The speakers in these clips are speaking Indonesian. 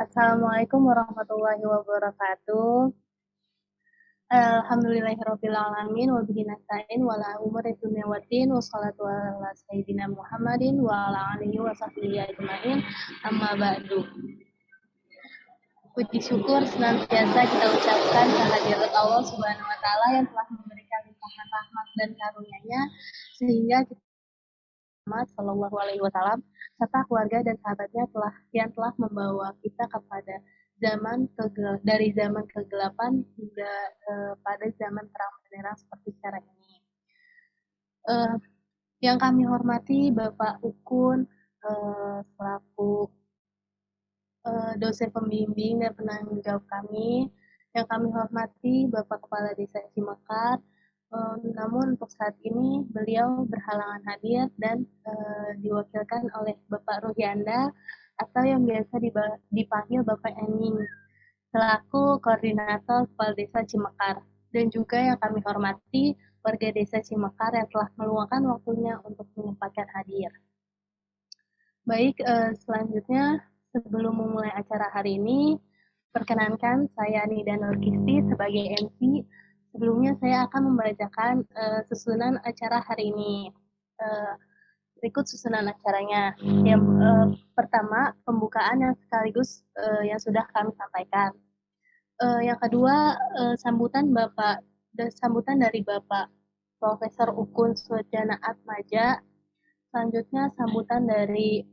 Assalamualaikum warahmatullahi wabarakatuh. Alhamdulillahirabbil alamin wa bihi nasta'in wa la umuri dunya waddin wassalatu ala sayyidina Muhammadin wa ala alihi wa sahbihi ajmain. Amma ba'du. Puji syukur senantiasa kita ucapkan kehadirat Allah Subhanahu wa taala yang telah memberikan limpahan rahmat dan karunia-Nya sehingga kita Muhammad Shallallahu Alaihi Wasallam serta keluarga dan sahabatnya telah membawa kita kepada dari zaman kegelapan hingga pada zaman terang benderang seperti sekarang ini. Uh, yang kami hormati Bapak Ukun selaku dosen pembimbing dan penanggung jawab kami. Yang kami hormati Bapak Kepala Desa Cimekar, namun untuk saat ini beliau berhalangan hadir dan diwakilkan oleh Bapak Ruhyanda atau yang biasa dipanggil Bapak Ening selaku koordinator Kepala Desa Cimekar, dan juga yang kami hormati warga Desa Cimekar yang telah meluangkan waktunya untuk menyempatkan hadir. Baik, selanjutnya sebelum memulai acara hari ini, perkenankan saya Nida Nurkisti sebagai MC. Sebelumnya saya akan membacakan susunan acara hari ini. Berikut susunan acaranya. Yang pertama, pembukaan yang sekaligus yang sudah kami sampaikan. Yang kedua, sambutan dari Bapak Profesor Ukun Sujana Atmaja. Selanjutnya sambutan dari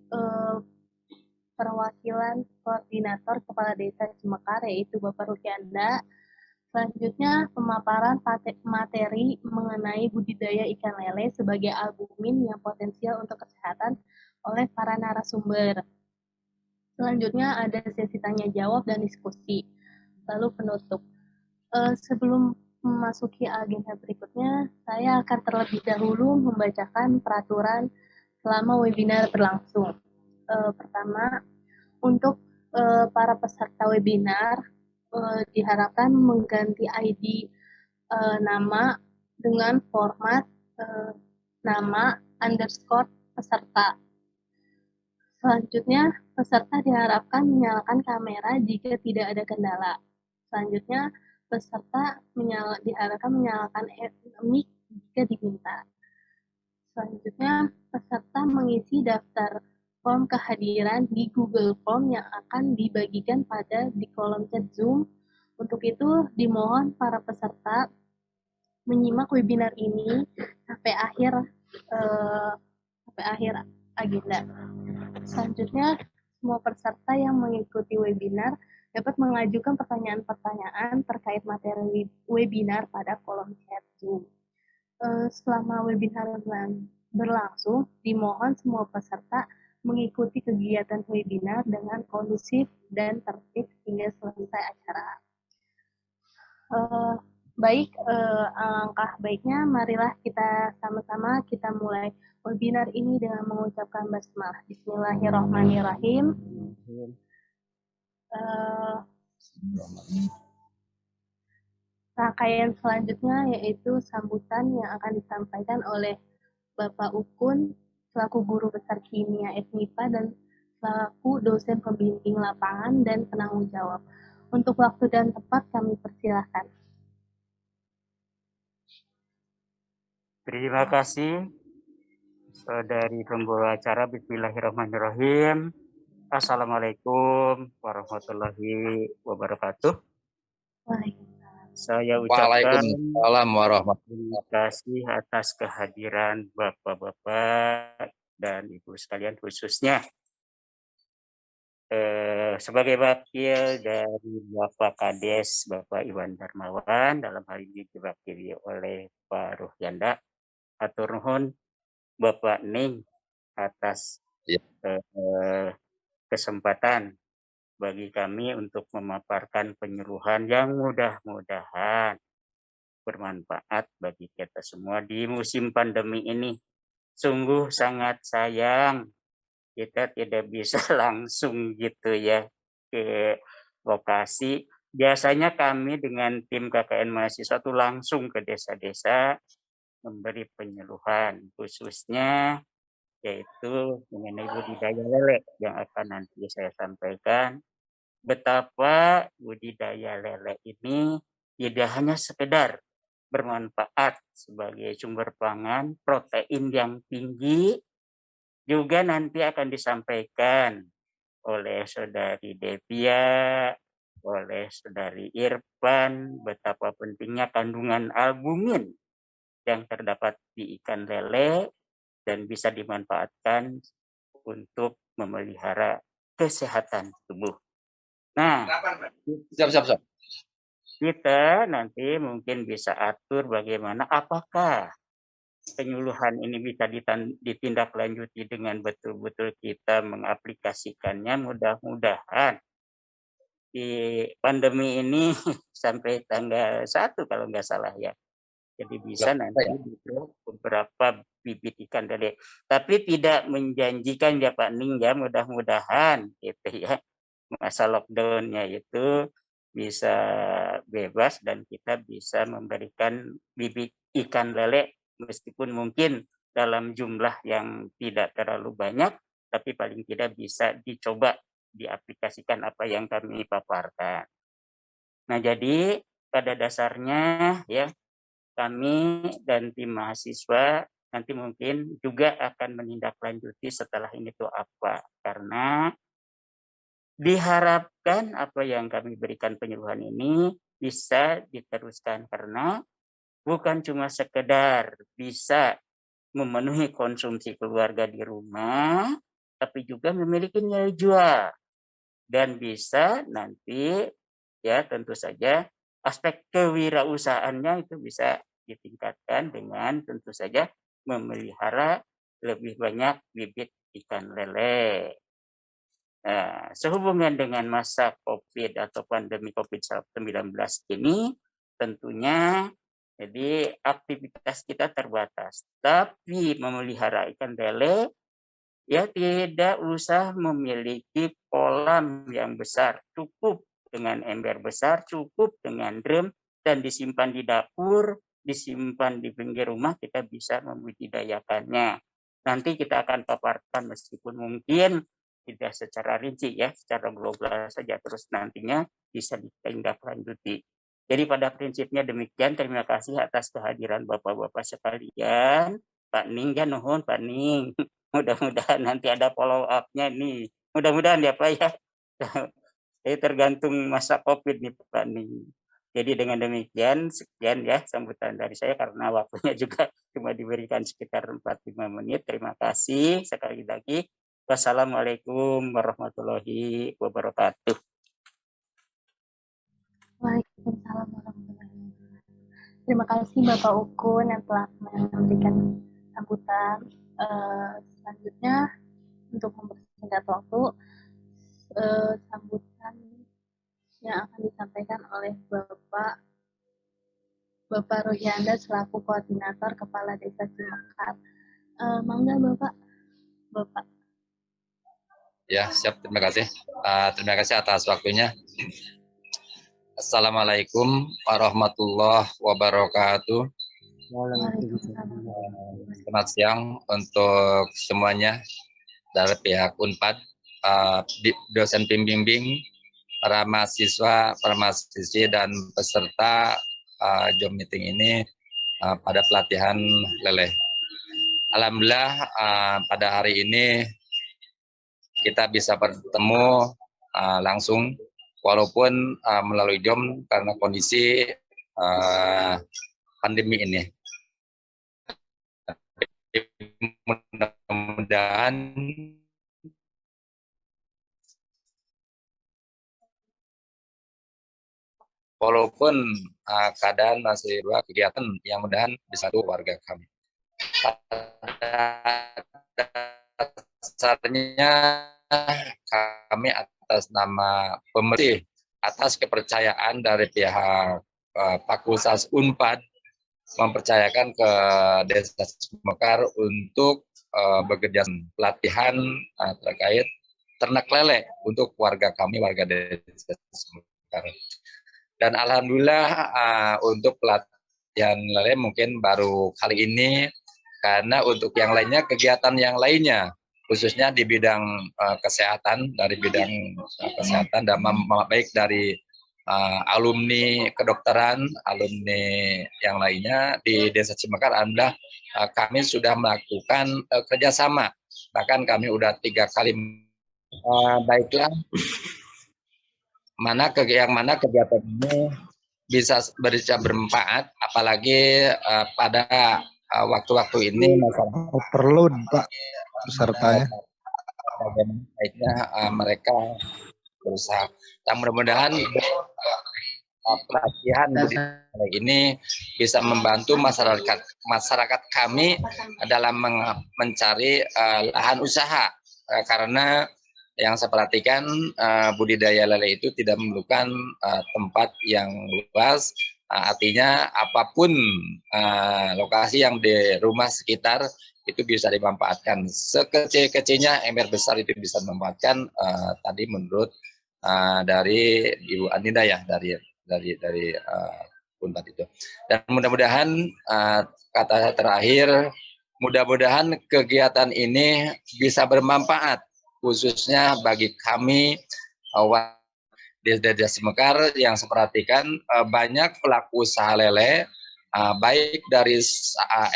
perwakilan koordinator Kepala Desa Cimekar yaitu Bapak Rukyanda. Selanjutnya pemaparan materi mengenai budidaya ikan lele sebagai albumin yang potensial untuk kesehatan oleh para narasumber. Selanjutnya ada sesi tanya jawab dan diskusi. Lalu penutup. Sebelum memasuki agenda berikutnya, saya akan terlebih dahulu membacakan peraturan selama webinar berlangsung. Pertama, untuk para peserta webinar diharapkan mengganti ID nama dengan format nama underscore peserta. Selanjutnya, peserta diharapkan menyalakan kamera jika tidak ada kendala. Selanjutnya, peserta diharapkan menyalakan mic jika diminta. Selanjutnya, peserta mengisi daftar form kehadiran di Google Form yang akan dibagikan di kolom chat Zoom. Untuk itu, dimohon para peserta menyimak webinar ini sampai akhir agenda. Selanjutnya, semua peserta yang mengikuti webinar dapat mengajukan pertanyaan-pertanyaan terkait materi webinar pada kolom chat Zoom. Selama webinar berlangsung, dimohon semua peserta mengikuti kegiatan webinar dengan kondusif dan tertib hingga selesai acara. Baik, alangkah baiknya marilah kita sama-sama kita mulai webinar ini dengan mengucapkan basmalah. Bismillahirrahmanirrahim. Rangkaian selanjutnya yaitu sambutan yang akan disampaikan oleh Bapak Ukun selaku guru besar kimia FMIPA dan selaku dosen pembimbing lapangan dan penanggung jawab. Untuk waktu dan tempat kami persilahkan. Terima kasih Saudari pembawa acara. Bismillahirrahmanirrahim. Assalamualaikum warahmatullahi wabarakatuh. Saya ucapkan terima kasih atas kehadiran Bapak-Bapak dan Ibu sekalian, khususnya sebagai wakil dari Bapak Kades, Bapak Iwan Darmawan, dalam hal ini diwakili oleh Pak Ruhyanda. Hatur nuhun Bapak Ning atas kesempatan bagi kami untuk memaparkan penyuluhan yang mudah-mudahan bermanfaat bagi kita semua di musim pandemi ini. Sungguh sangat sayang kita tidak bisa langsung gitu ya ke lokasi. Biasanya kami dengan tim KKN mahasiswa itu langsung ke desa-desa memberi penyuluhan, khususnya yaitu mengenai budidaya lele yang akan nanti saya sampaikan. betapa budidaya lele ini tidak hanya sekedar bermanfaat sebagai sumber pangan, protein yang tinggi, juga nanti akan disampaikan oleh Saudari Devia, oleh Saudari Irfan, betapa pentingnya kandungan albumin yang terdapat di ikan lele dan bisa dimanfaatkan untuk memelihara kesehatan tubuh. Nah, Siap. kita nanti mungkin bisa atur bagaimana apakah penyuluhan ini bisa ditindaklanjuti dengan betul-betul kita mengaplikasikannya. Mudah-mudahan di pandemi ini sampai tanggal 1 kalau nggak salah ya. Jadi bisa nanti beberapa bibit ikan lele. Tapi tidak menjanjikan ya Pak Ning ya, mudah-mudahan gitu ya. Masa lockdown-nya itu bisa bebas dan kita bisa memberikan bibit ikan lele meskipun mungkin dalam jumlah yang tidak terlalu banyak, tapi paling tidak bisa dicoba diaplikasikan apa yang kami paparkan. Nah, jadi pada dasarnya ya kami dan tim mahasiswa nanti mungkin juga akan menindaklanjuti setelah ini tuh apa. Karena diharapkan apa yang kami berikan penyuluhan ini bisa diteruskan karena bukan cuma sekedar bisa memenuhi konsumsi keluarga di rumah, tapi juga memiliki nilai jual dan bisa nanti ya tentu saja aspek kewirausahaannya itu bisa ditingkatkan dengan tentu saja memelihara lebih banyak bibit ikan lele. Nah, sehubungan dengan masa COVID atau pandemi COVID-19 ini, tentunya jadi aktivitas kita terbatas. Tapi memelihara ikan lele, ya tidak usah memiliki kolam yang besar. Cukup dengan ember besar, cukup dengan drum, dan disimpan di dapur, disimpan di pinggir rumah, kita bisa membudidayakannya. Nanti kita akan paparkan meskipun mungkin tidak secara rinci ya, secara global saja, terus nantinya bisa ditindaklanjuti. Jadi pada prinsipnya demikian, terima kasih atas kehadiran Bapak-Bapak sekalian. Pak Ning ya nuhun Pak Ning. Mudah-mudahan nanti ada follow up-nya nih. Mudah-mudahan ya Pak ya. Jadi tergantung masa COVID nih Pak Ning. Jadi dengan demikian, sekian ya sambutan dari saya karena waktunya juga cuma diberikan sekitar 45 menit. Terima kasih sekali lagi. Wassalamualaikum warahmatullahi wabarakatuh. Waalaikumsalam warahmatullahi wabarakatuh. Terima kasih Bapak Ukun yang telah memberikan sambutan. Selanjutnya untuk mempersingkat waktu, sambutan yang akan disampaikan oleh Bapak Royanda selaku koordinator Kepala Desa Cimekar. Mangga Bapak. Ya, siap. Terima kasih. Terima kasih atas waktunya. Assalamualaikum warahmatullahi wabarakatuh. Selamat siang untuk semuanya dari pihak Unpad, dosen pembimbing, para mahasiswa, para mahasiswi, dan peserta Zoom meeting ini pada pelatihan lele. Alhamdulillah pada hari ini kita bisa bertemu langsung walaupun melalui Zoom karena kondisi pandemi ini. Mudah-mudahan walaupun keadaan masih dua kegiatan yang mudahan bisa warga kami. Dasarnya kami atas nama pemerintah, atas kepercayaan dari pihak Fakultas Unpad mempercayakan ke Desa Cimekar untuk bekerja pelatihan terkait ternak lele untuk warga kami, warga Desa Cimekar. Dan alhamdulillah untuk pelatihan lele mungkin baru kali ini, karena untuk yang lainnya, kegiatan yang lainnya khususnya di bidang kesehatan, dari bidang kesehatan dan baik dari alumni kedokteran, alumni yang lainnya di Desa Cimekar. Alhamdulillah kami sudah melakukan kerjasama, bahkan kami udah 3 kali. Baiklah, yang mana kegiatan ini bisa bermanfaat, apalagi pada waktu-waktu ini masyarakat perlu Pak pesertanya. bagaimana baiknya mereka berusaha. Dan mudah-mudahan pelatihan ini bisa membantu masyarakat kami dalam mencari lahan usaha, karena yang saya perhatikan budidaya lele itu tidak memerlukan tempat yang luas, artinya apapun lokasi yang di rumah sekitar itu bisa dimanfaatkan. Sekecil-kecilnya ember besar itu bisa dimanfaatkan, tadi menurut dari Ibu Anida ya, dari Unpad itu. Dan mudah-mudahan kata terakhir, mudah-mudahan kegiatan ini bisa bermanfaat khususnya bagi kami di Desa Cimekar yang saya perhatikan banyak pelaku usaha lele, baik dari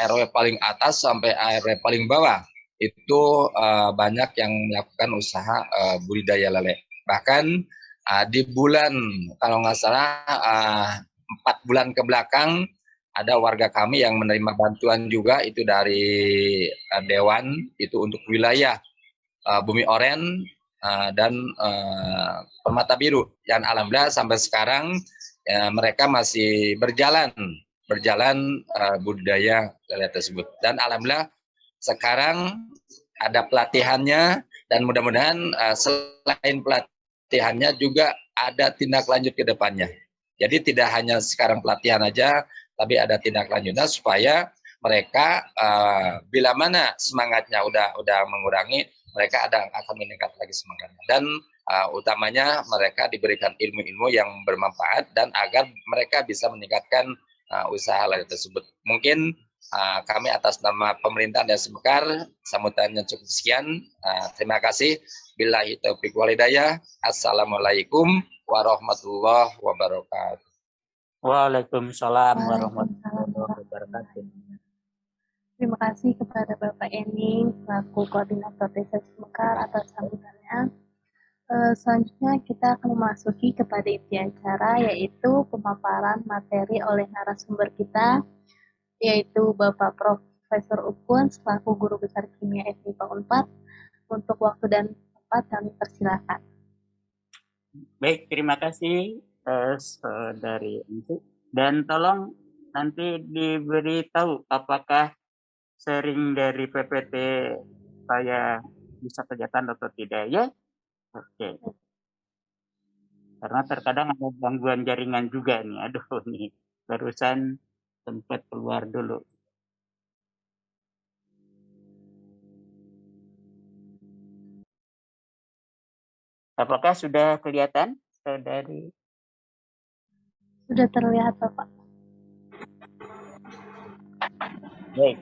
RW paling atas sampai RW paling bawah itu banyak yang melakukan usaha budidaya lele. Bahkan di bulan kalau nggak salah 4 bulan ke belakang ada warga kami yang menerima bantuan juga itu dari Dewan itu untuk wilayah Bumi Oren dan Permata Biru, dan alhamdulillah sampai sekarang mereka masih berjalan budidaya lele tersebut, dan alhamdulillah sekarang ada pelatihannya, dan mudah-mudahan selain pelatihannya juga ada tindak lanjut ke depannya. Jadi tidak hanya sekarang pelatihan aja, tapi ada tindak lanjutnya supaya mereka bila mana semangatnya udah mengurangi, mereka akan meningkat lagi semangatnya, dan utamanya mereka diberikan ilmu-ilmu yang bermanfaat dan agar mereka bisa meningkatkan usaha lele tersebut. Mungkin kami atas nama pemerintah Desa Cimekar sambutannya cukup sekian. Terima kasih. Billahi taufiq wal hidayah. Assalamualaikum warahmatullahi wabarakatuh. Waalaikumsalam warahmatullahi wabarakatuh. Terima kasih kepada Bapak Ening selaku koordinator Desa Cimekar atas sambutannya. Selanjutnya kita akan memasuki kepada inti acara, yaitu pemaparan materi oleh narasumber kita, yaitu Bapak Profesor Ukun selaku Guru Besar Kimia FMIPA Unpad. Untuk waktu dan tempat kami persilakan. Baik, terima kasih dari Entu. Dan tolong nanti diberitahu apakah sharing dari PPT saya bisa kelihatan atau tidak ya. Oke. Karena terkadang ada gangguan jaringan juga nih. Aduh nih, barusan sempat keluar dulu. Apakah sudah kelihatan dari? Sudah terlihat Bapak. Baik.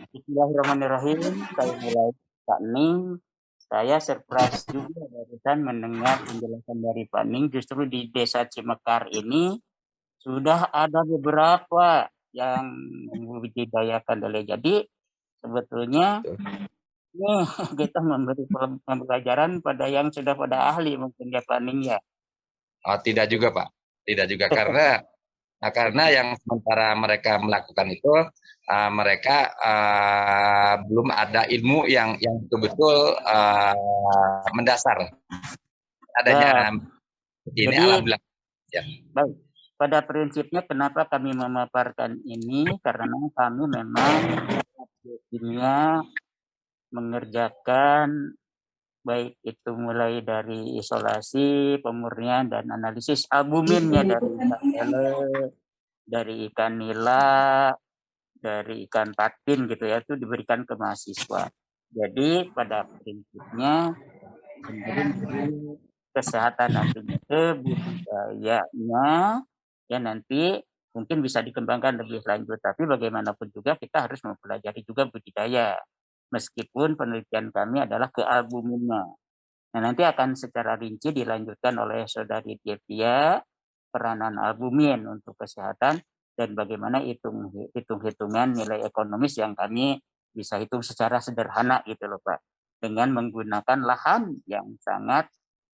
Bismillahirrahmanirrahim. Saya mulai Pak Ning. Saya surprise juga barusan mendengar penjelasan dari Pak Ning. Justru di Desa Cimekar ini sudah ada beberapa yang membudidayakan lele. Jadi sebetulnya nih kita memberi pembelajaran pada yang sudah pada ahli mungkin ya Pak Ning ya. Tidak juga Pak, tidak juga karena yang sementara mereka melakukan itu mereka belum ada ilmu yang betul-betul mendasar. Adanya ini Jadi, alhamdulillah. Ya. Baik. Pada prinsipnya kenapa kami memaparkan ini karena kami memang kimia mengerjakan baik itu mulai dari isolasi, pemurnian dan analisis albuminnya dari ikan lele, dari ikan nila, dari ikan patin gitu ya, itu diberikan ke mahasiswa. Jadi pada prinsipnya kesehatan nantinya ke budidayanya ya nanti mungkin bisa dikembangkan lebih lanjut, tapi bagaimanapun juga kita harus mempelajari juga budidaya. meskipun penelitian kami adalah ke albuminnya. Nah, nanti akan secara rinci dilanjutkan oleh Saudari Devia peranan albumin untuk kesehatan dan bagaimana hitung-hitungan nilai ekonomis yang kami bisa hitung secara sederhana gitu loh Pak, dengan menggunakan lahan yang sangat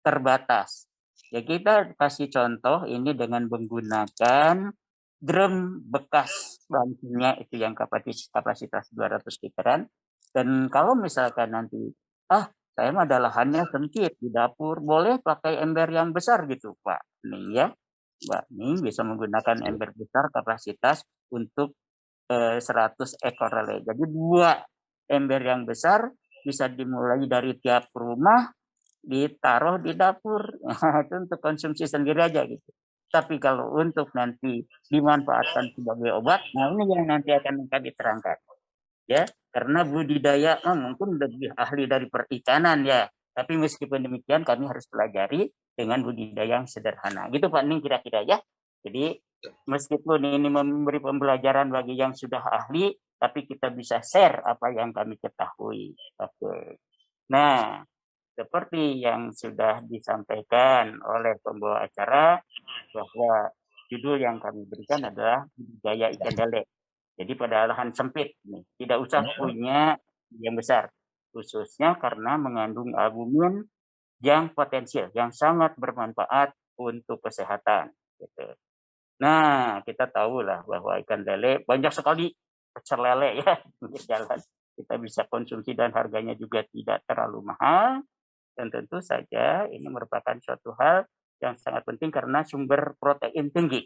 terbatas. Ya kita kasih contoh ini dengan menggunakan drum bekas bahan kimia itu yang kapasitas 200 literan. Dan kalau misalkan nanti, saya mah ada lahannya sempit di dapur, boleh pakai ember yang besar gitu Pak. Nih ya, Mbak Ning bisa menggunakan ember besar kapasitas untuk 100 ekor lele. Jadi 2 ember yang besar bisa dimulai dari tiap rumah, ditaruh di dapur. Itu untuk konsumsi sendiri aja gitu. Tapi kalau untuk nanti dimanfaatkan sebagai obat, nah ini yang nanti akan kami terangkan. Ya, karena budidaya mungkin lebih ahli dari perikanan ya. Tapi meskipun demikian kami harus pelajari dengan budidaya yang sederhana. Gitu Pak Ning kira-kira ya. Jadi meskipun ini memberi pembelajaran bagi yang sudah ahli, tapi kita bisa share apa yang kami ketahui. Oke. Nah, seperti yang sudah disampaikan oleh pembawa acara bahwa judul yang kami berikan adalah budidaya ikan lele. Jadi pada lahan sempit nih, tidak usah punya yang besar, khususnya karena mengandung albumin yang potensial, yang sangat bermanfaat untuk kesehatan. Gitu. Nah, kita tahu lah bahwa ikan lele banyak sekali pecel lele ya di jalan. Kita bisa konsumsi dan harganya juga tidak terlalu mahal. Dan tentu saja ini merupakan suatu hal yang sangat penting karena sumber protein tinggi.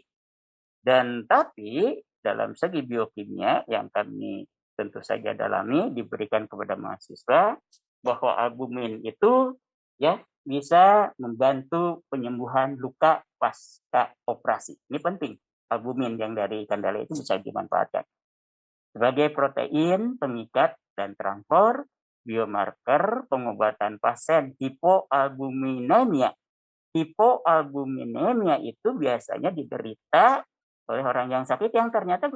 Dan tapi dalam segi biokimia yang kami tentu saja dalami diberikan kepada mahasiswa bahwa albumin itu ya bisa membantu penyembuhan luka pasca operasi. Ini penting. Albumin yang dari ikan lele itu bisa dimanfaatkan sebagai protein pengikat dan transport, biomarker pengobatan pasien hipoalbuminemia. Hipoalbuminemia itu biasanya diderita oleh orang yang sakit yang ternyata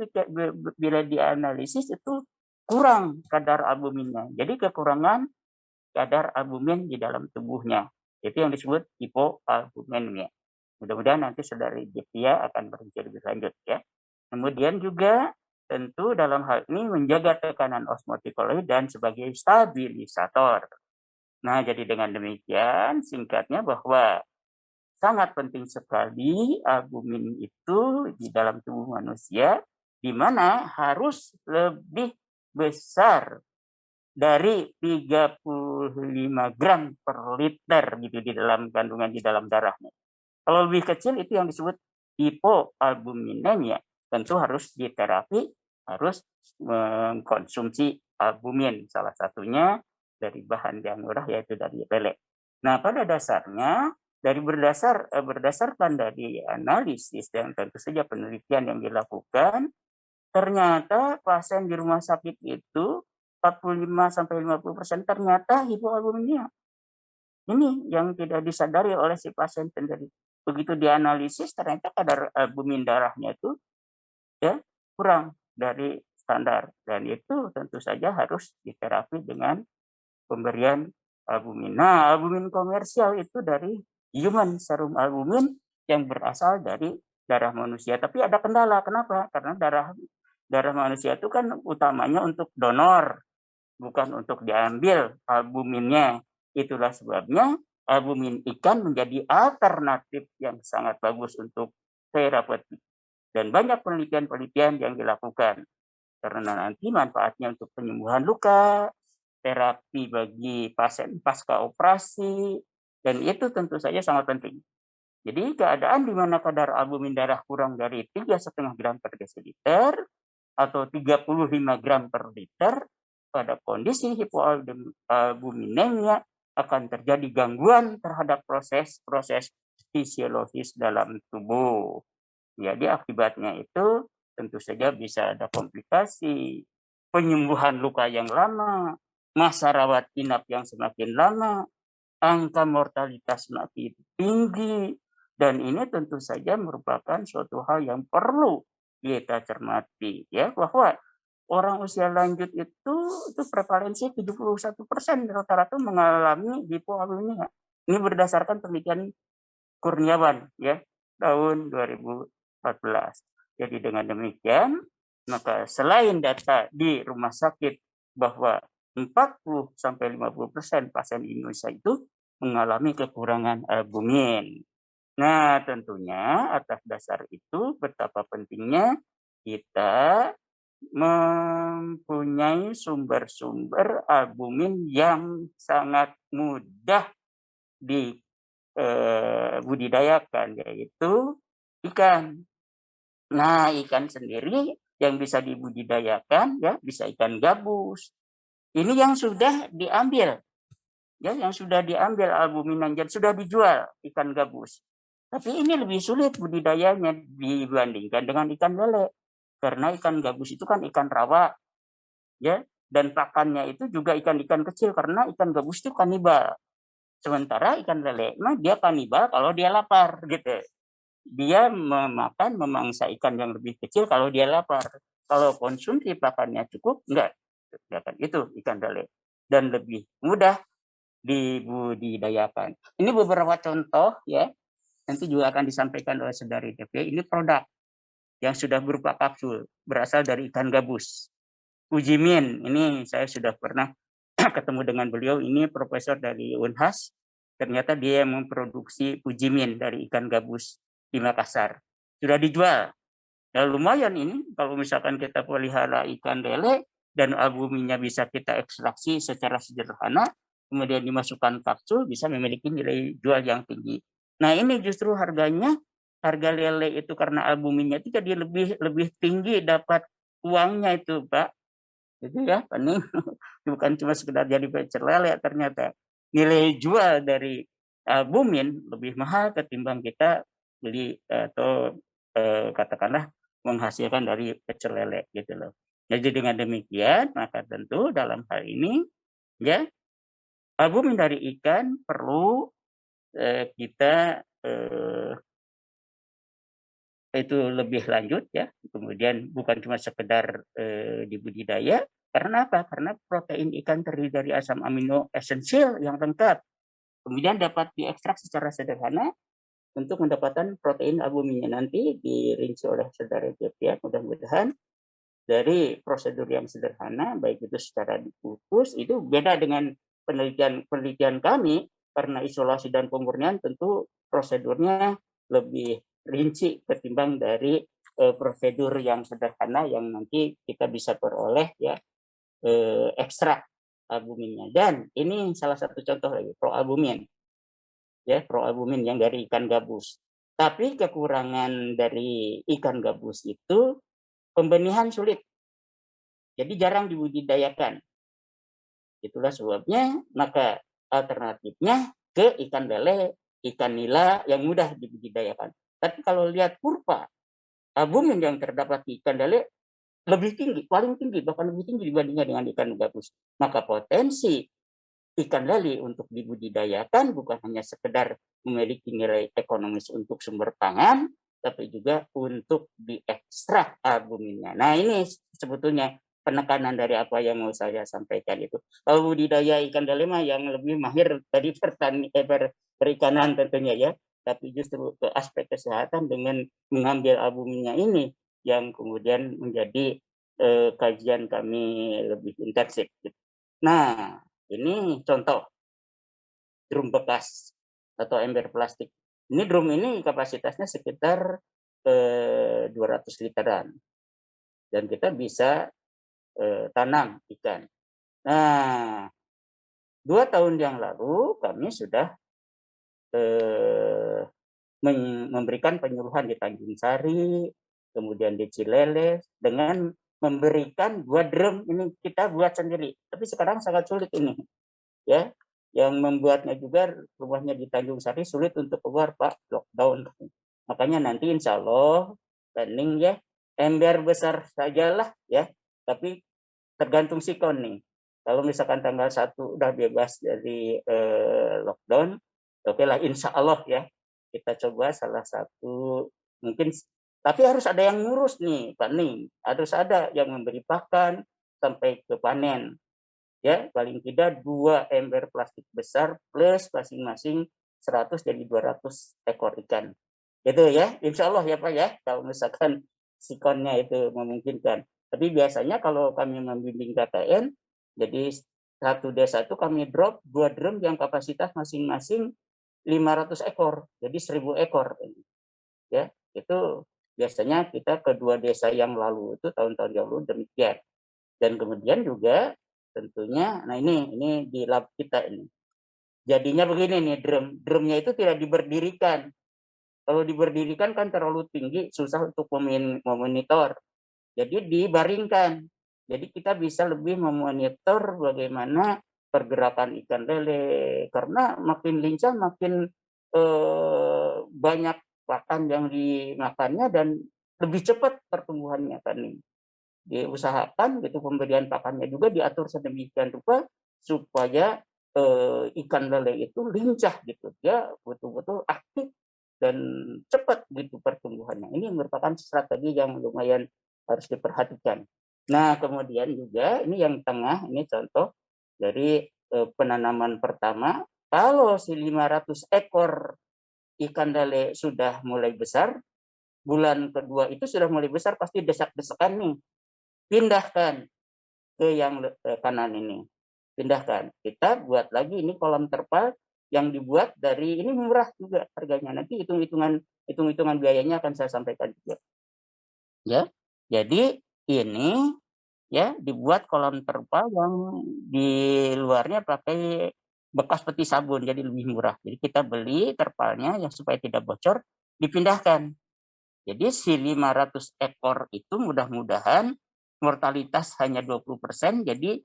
bila dianalisis itu kurang kadar albuminnya. Jadi kekurangan kadar albumin di dalam tubuhnya. Itu yang disebut hipoalbuminemia. Mudah-mudahan nanti Saudari Devia akan berinci lebih lanjut ya. Kemudian juga tentu dalam hal ini menjaga tekanan osmotikoloid dan sebagai stabilisator. Nah, jadi dengan demikian singkatnya bahwa sangat penting sekali albumin itu di dalam tubuh manusia, di mana harus lebih besar dari 35 gram per liter gitu di dalam kandungan di dalam darahnya. Kalau lebih kecil itu yang disebut hipoalbuminemia. Tentu harus diterapi, harus mengkonsumsi albumin. Salah satunya dari bahan yang murah yaitu dari lele. Nah, pada dasarnya berdasarkan dari analisis dan tentu saja penelitian yang dilakukan, ternyata pasien di rumah sakit itu 45-50% ternyata hipoalbuminemia. Ini yang tidak disadari oleh si pasien sendiri. Begitu dianalisis ternyata kadar albumin darahnya itu ya kurang dari standar dan itu tentu saja harus diterapi dengan pemberian albumin. Nah, albumin komersial itu dari human serum albumin yang berasal dari darah manusia. Tapi ada kendala. Kenapa? Karena darah manusia itu kan utamanya untuk donor, bukan untuk diambil albuminnya. Itulah sebabnya albumin ikan menjadi alternatif yang sangat bagus untuk terapeutik. Dan banyak penelitian-penelitian yang dilakukan. Karena nanti manfaatnya untuk penyembuhan luka, terapi bagi pasien pasca operasi, dan itu tentu saja sangat penting. Jadi keadaan di mana kadar albumin darah kurang dari 3,5 gram per desiliter atau 35 gram per liter, pada kondisi hipoalbuminemia akan terjadi gangguan terhadap proses-proses fisiologis dalam tubuh. Jadi akibatnya itu tentu saja bisa ada komplikasi, penyembuhan luka yang lama, masa rawat inap yang semakin lama, angka mortalitas semakin tinggi, dan ini tentu saja merupakan suatu hal yang perlu kita cermati ya, bahwa orang usia lanjut itu prevalensi 71% rata-rata mengalami hipoaluminia. Ini berdasarkan penelitian Kurniawan ya tahun 2014. Jadi dengan demikian, maka selain data di rumah sakit bahwa 40-50% pasien Indonesia itu mengalami kekurangan albumin. Nah, tentunya atas dasar itu betapa pentingnya kita mempunyai sumber-sumber albumin yang sangat mudah dibudidayakan, yaitu ikan. Nah, ikan sendiri yang bisa dibudidayakan ya bisa ikan gabus. Ini yang sudah diambil, ya yang sudah diambil albumin dan sudah dijual ikan gabus. Tapi ini lebih sulit budidayanya dibandingkan dengan ikan lele. Karena ikan gabus itu kan ikan rawa, ya, dan pakannya itu juga ikan-ikan kecil karena ikan gabus itu kanibal. Sementara ikan lele mah dia kanibal kalau dia lapar gitu. Dia memakan memangsa ikan yang lebih kecil kalau dia lapar. Kalau konsumsi pakannya cukup, enggak. Itu ikan lele. Dan lebih mudah dibudidayakan. Ini beberapa contoh ya. Nanti juga akan disampaikan oleh saudari DP. Ini produk yang sudah berupa kapsul berasal dari ikan gabus. Ujimin, ini saya sudah pernah ketemu dengan beliau, ini profesor dari Unhas. Ternyata dia yang memproduksi ujimin dari ikan gabus di Makassar. Sudah dijual. Nah, lumayan ini kalau misalkan kita pelihara ikan lele dan albuminnya bisa kita ekstraksi secara sederhana, kemudian dimasukkan kapsul, bisa memiliki nilai jual yang tinggi. Nah, ini justru harganya, harga lele itu karena albuminnya itu jadi lebih tinggi dapat uangnya itu, Pak. Itu ya, Pak. Bukan cuma sekedar jadi pecel lele, ternyata nilai jual dari albumin lebih mahal ketimbang kita beli atau katakanlah menghasilkan dari pecel lele gitu loh. Jadi dengan demikian maka tentu dalam hal ini ya albumin dari ikan perlu kita itu lebih lanjut ya. Kemudian bukan cuma sekedar dibudidaya. Karena apa? Karena protein ikan terdiri dari asam amino esensial yang lengkap. Kemudian dapat diekstrak secara sederhana untuk mendapatkan protein albuminnya. Nanti dirinci oleh saudara Jepia, mudah-mudahan dari prosedur yang sederhana, baik itu secara dikukus, itu beda dengan penelitian kami, karena isolasi dan pemurnian tentu prosedurnya lebih rinci ketimbang dari prosedur yang sederhana yang nanti kita bisa peroleh ya ekstrak albuminnya. Dan ini salah satu contoh lagi proalbumin, ya proalbumin yang dari ikan gabus. Tapi kekurangan dari ikan gabus itu pembenihan sulit, jadi jarang dibudidayakan. Itulah sebabnya maka alternatifnya ke ikan lele, ikan nila yang mudah dibudidayakan. Tapi kalau lihat kurva albumin yang terdapat di ikan lele lebih tinggi, paling tinggi, bahkan lebih tinggi dibandingkan dengan ikan gabus. Maka potensi ikan lele untuk dibudidayakan bukan hanya sekedar memiliki nilai ekonomis untuk sumber pangan, tapi juga untuk diekstrak albuminnya. Nah ini sebetulnya penekanan dari apa yang mau saya sampaikan itu. Kalau budidaya ikan lele yang lebih mahir dari perikanan tentunya ya, tapi justru ke aspek kesehatan dengan mengambil albuminnya ini yang kemudian menjadi kajian kami lebih intensif. Nah, ini contoh drum bekas atau ember plastik. Ini drum ini kapasitasnya sekitar 200 literan. Dan kita bisa tanam ikan. Nah, 2 tahun yang lalu kami sudah memberikan penyuluhan di Tanjung Sari, kemudian di Cileles, dengan memberikan 2 drum ini kita buat sendiri. Tapi sekarang sangat sulit ini, ya. Yang membuatnya juga rumahnya di Tanjung Sari sulit untuk keluar, Pak, lockdown. Makanya nanti insya Allah planning ya ember besar sajalah ya, tapi tergantung sikon nih. Kalau misalkan tanggal 1 udah bebas dari lockdown, oke lah insya Allah ya kita coba salah satu mungkin Tapi harus ada yang ngurus nih, Pak Ning. Harus ada yang memberi pakan sampai ke panen. Ya, paling tidak 2 ember plastik besar plus masing-masing 100 jadi 200 ekor ikan. Gitu ya, insya Allah ya Pak ya, kalau misalkan sikonnya itu memungkinkan. Tapi biasanya kalau kami membimbing KKN, jadi satu desa itu kami drop 2 drum yang kapasitas masing-masing 500 ekor, jadi 1000 ekor. Ya, itu biasanya kita kedua desa yang lalu itu tahun-tahun yang lalu demikian. Dan kemudian juga tentunya, nah ini di lab kita ini. Jadinya begini nih, drumnya itu tidak diberdirikan. Kalau diberdirikan kan terlalu tinggi, susah untuk memonitor. Jadi dibaringkan. Jadi kita bisa lebih memonitor bagaimana pergerakan ikan lele. Karena makin lincah, makin banyak pakan yang dimakannya dan lebih cepat pertumbuhannya kan nih. Diusahakan gitu pemberian pakannya juga diatur sedemikian rupa supaya ikan lele itu lincah gitu, dia betul-betul aktif dan cepat gitu pertumbuhannya. Ini merupakan strategi yang lumayan harus diperhatikan. Nah, kemudian juga ini yang tengah, ini contoh dari penanaman pertama. Kalau si 500 ekor ikan lele sudah mulai besar, bulan kedua itu sudah mulai besar, pasti desak-desakan nih. Pindahkan ke yang kanan ini. Pindahkan. Kita buat lagi ini kolam terpal yang dibuat dari, ini murah juga harganya. Nanti hitung-hitungan biayanya akan saya sampaikan juga. Ya. Jadi ini ya dibuat kolam terpal yang di luarnya pakai bekas peti sabun, jadi lebih murah. Jadi kita beli terpalnya yang supaya tidak bocor, dipindahkan. Jadi si 500 ekor itu mudah-mudahan mortalitas hanya 20%, jadi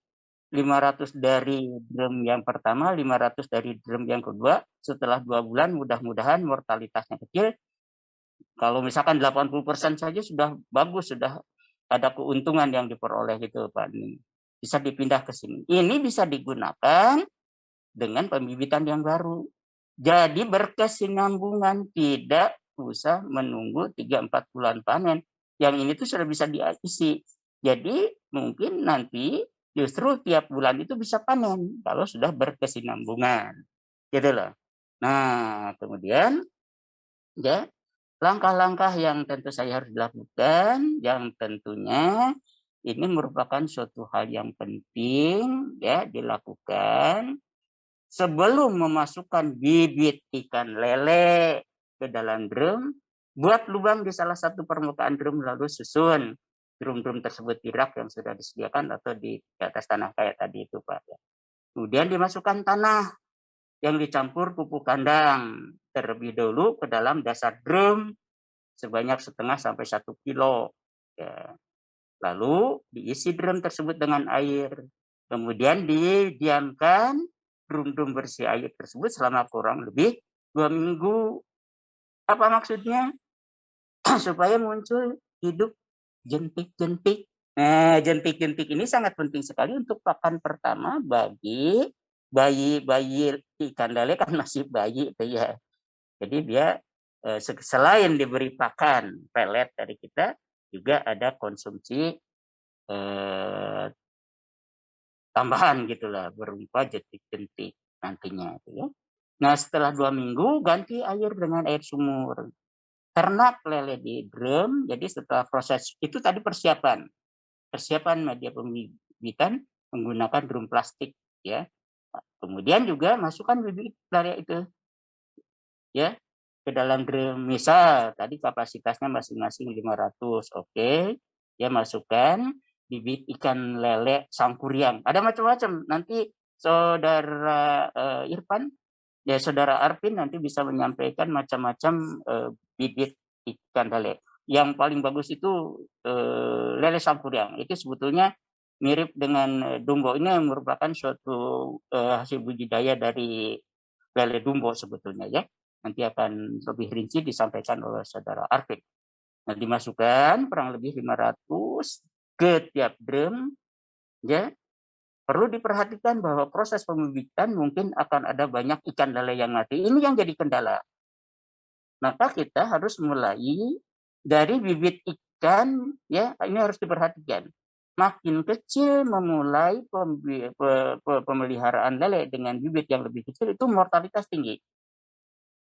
500 dari drum yang pertama, 500 dari drum yang kedua, setelah 2 bulan mudah-mudahan mortalitasnya kecil. Kalau misalkan 80% saja sudah bagus, sudah ada keuntungan yang diperoleh gitu Pak. Bisa dipindah ke sini. Ini bisa digunakan dengan pembibitan yang baru. Jadi berkesinambungan, tidak usah menunggu 3-4 bulan panen. Yang ini tuh sudah bisa diisi. Jadi mungkin nanti justru tiap bulan itu bisa panen kalau sudah berkesinambungan. Gitu loh. Nah, kemudian ya langkah-langkah yang tentu saya harus dilakukan, yang tentunya ini merupakan suatu hal yang penting ya dilakukan sebelum memasukkan bibit ikan lele ke dalam drum. Buat lubang di salah satu permukaan drum lalu susun drum-drum tersebut di rak yang sudah disediakan atau di atas tanah kayak tadi itu Pak. Kemudian dimasukkan tanah yang dicampur pupuk kandang terlebih dahulu ke dalam dasar drum sebanyak 0,5 sampai 1 kilo. Ya. Lalu diisi drum tersebut dengan air. Kemudian didiamkan drum-drum bersih air tersebut selama kurang lebih 2 minggu. Apa maksudnya? Supaya muncul hidup jentik-jentik. Nah, jentik-jentik ini sangat penting sekali untuk pakan pertama bagi bayi ikan lele kan masih bayi itu ya. Jadi dia selain diberi pakan pelet dari kita, juga ada konsumsi tambahan gitulah berupa jentik-jentik nantinya. Gitu ya. Nah setelah 2 minggu ganti air dengan air sumur. Ternak lele di drum, jadi setelah proses itu tadi persiapan media pembibitan menggunakan drum plastik ya. Kemudian juga masukkan bibit lele itu ya ke dalam drum. Misal tadi kapasitasnya masing-masing 500, oke. Ya masukkan bibit ikan lele sangkuriang. Ada macam-macam. Nanti saudara Irfan ya saudara Arvin nanti bisa menyampaikan macam-macam bibit ikan lele. Yang paling bagus itu lele sangkuriang. Itu sebetulnya mirip dengan dumbo. Ini merupakan suatu hasil budidaya dari lele dumbo sebetulnya ya. Nanti akan lebih rinci disampaikan oleh saudara Arvin. Nah, dimasukkan kurang lebih 500 ke tiap drum ya. Perlu diperhatikan bahwa proses pembibitan mungkin akan ada banyak ikan lele yang mati. Ini yang jadi kendala. Maka kita harus mulai dari bibit ikan, ya ini harus diperhatikan. Makin kecil memulai pemeliharaan lele dengan bibit yang lebih kecil itu mortalitas tinggi.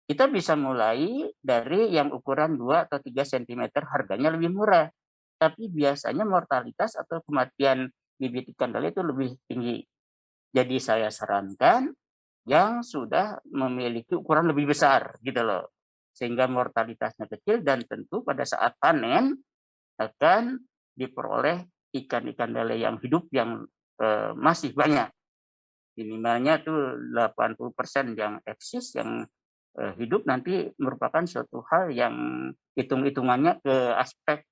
Kita bisa mulai dari yang ukuran 2 atau 3 cm harganya lebih murah. Tapi biasanya mortalitas atau kematian bibit ikan lele itu lebih tinggi. Jadi saya sarankan yang sudah memiliki ukuran lebih besar gitu loh. Sehingga mortalitasnya kecil dan tentu pada saat panen akan diperoleh ikan-ikan lele yang hidup yang masih banyak. Minimalnya tuh 80% yang eksis, yang hidup nanti merupakan suatu hal yang hitung-hitungannya ke aspek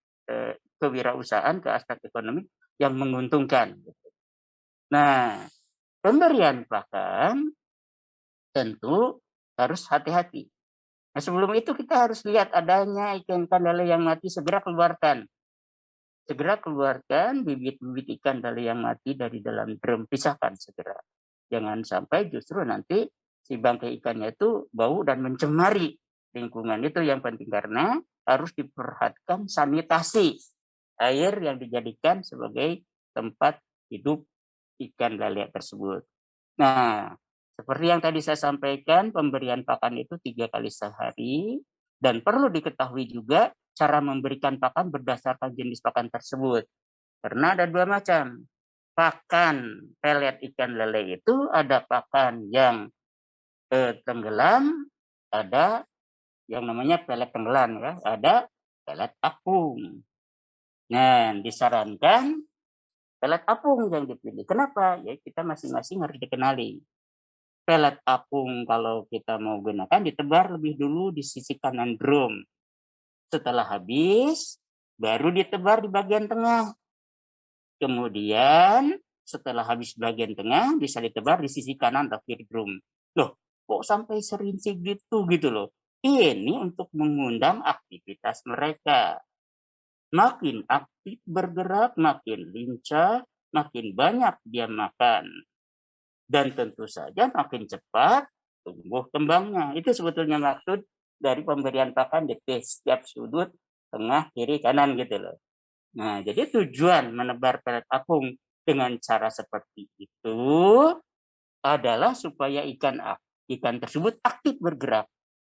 kewirausahaan, ke aspek ekonomi yang menguntungkan. Nah, pemberian pakan tentu harus hati-hati. Nah, sebelum itu kita harus lihat adanya ikan-ikan lele yang mati, segera keluarkan. Segera keluarkan bibit-bibit ikan lele yang mati dari dalam drum, pisahkan segera. Jangan sampai justru nanti si bangkai ikannya itu bau dan mencemari lingkungan. Itu yang penting karena harus diperhatikan sanitasi air yang dijadikan sebagai tempat hidup ikan lele tersebut. Nah, seperti yang tadi saya sampaikan, pemberian pakan itu 3 kali sehari dan perlu diketahui juga cara memberikan pakan berdasarkan jenis pakan tersebut. Karena ada 2 macam. Pakan pelet ikan lele itu ada pakan yang tenggelam, ada yang namanya pelet tenggelam ya, ada pelet apung. Nah, disarankan pelet apung yang dipilih. Kenapa? Ya kita masing-masing harus dikenali. Pelet apung kalau kita mau gunakan ditebar lebih dulu di sisi kanan drum. Setelah habis, baru ditebar di bagian tengah. Kemudian setelah habis bagian tengah bisa ditebar di sisi kanan atau kiri drum. Loh, kok sampai serinci gitu loh. Ini untuk mengundang aktivitas mereka. Makin aktif bergerak, makin lincah, makin banyak dia makan. Dan tentu saja makin cepat tumbuh kembangnya. Itu sebetulnya maksud dari pemberian pakan di setiap sudut, tengah, kiri, kanan gitu loh. Nah, jadi tujuan menebar pelet apung dengan cara seperti itu adalah supaya ikan tersebut aktif bergerak.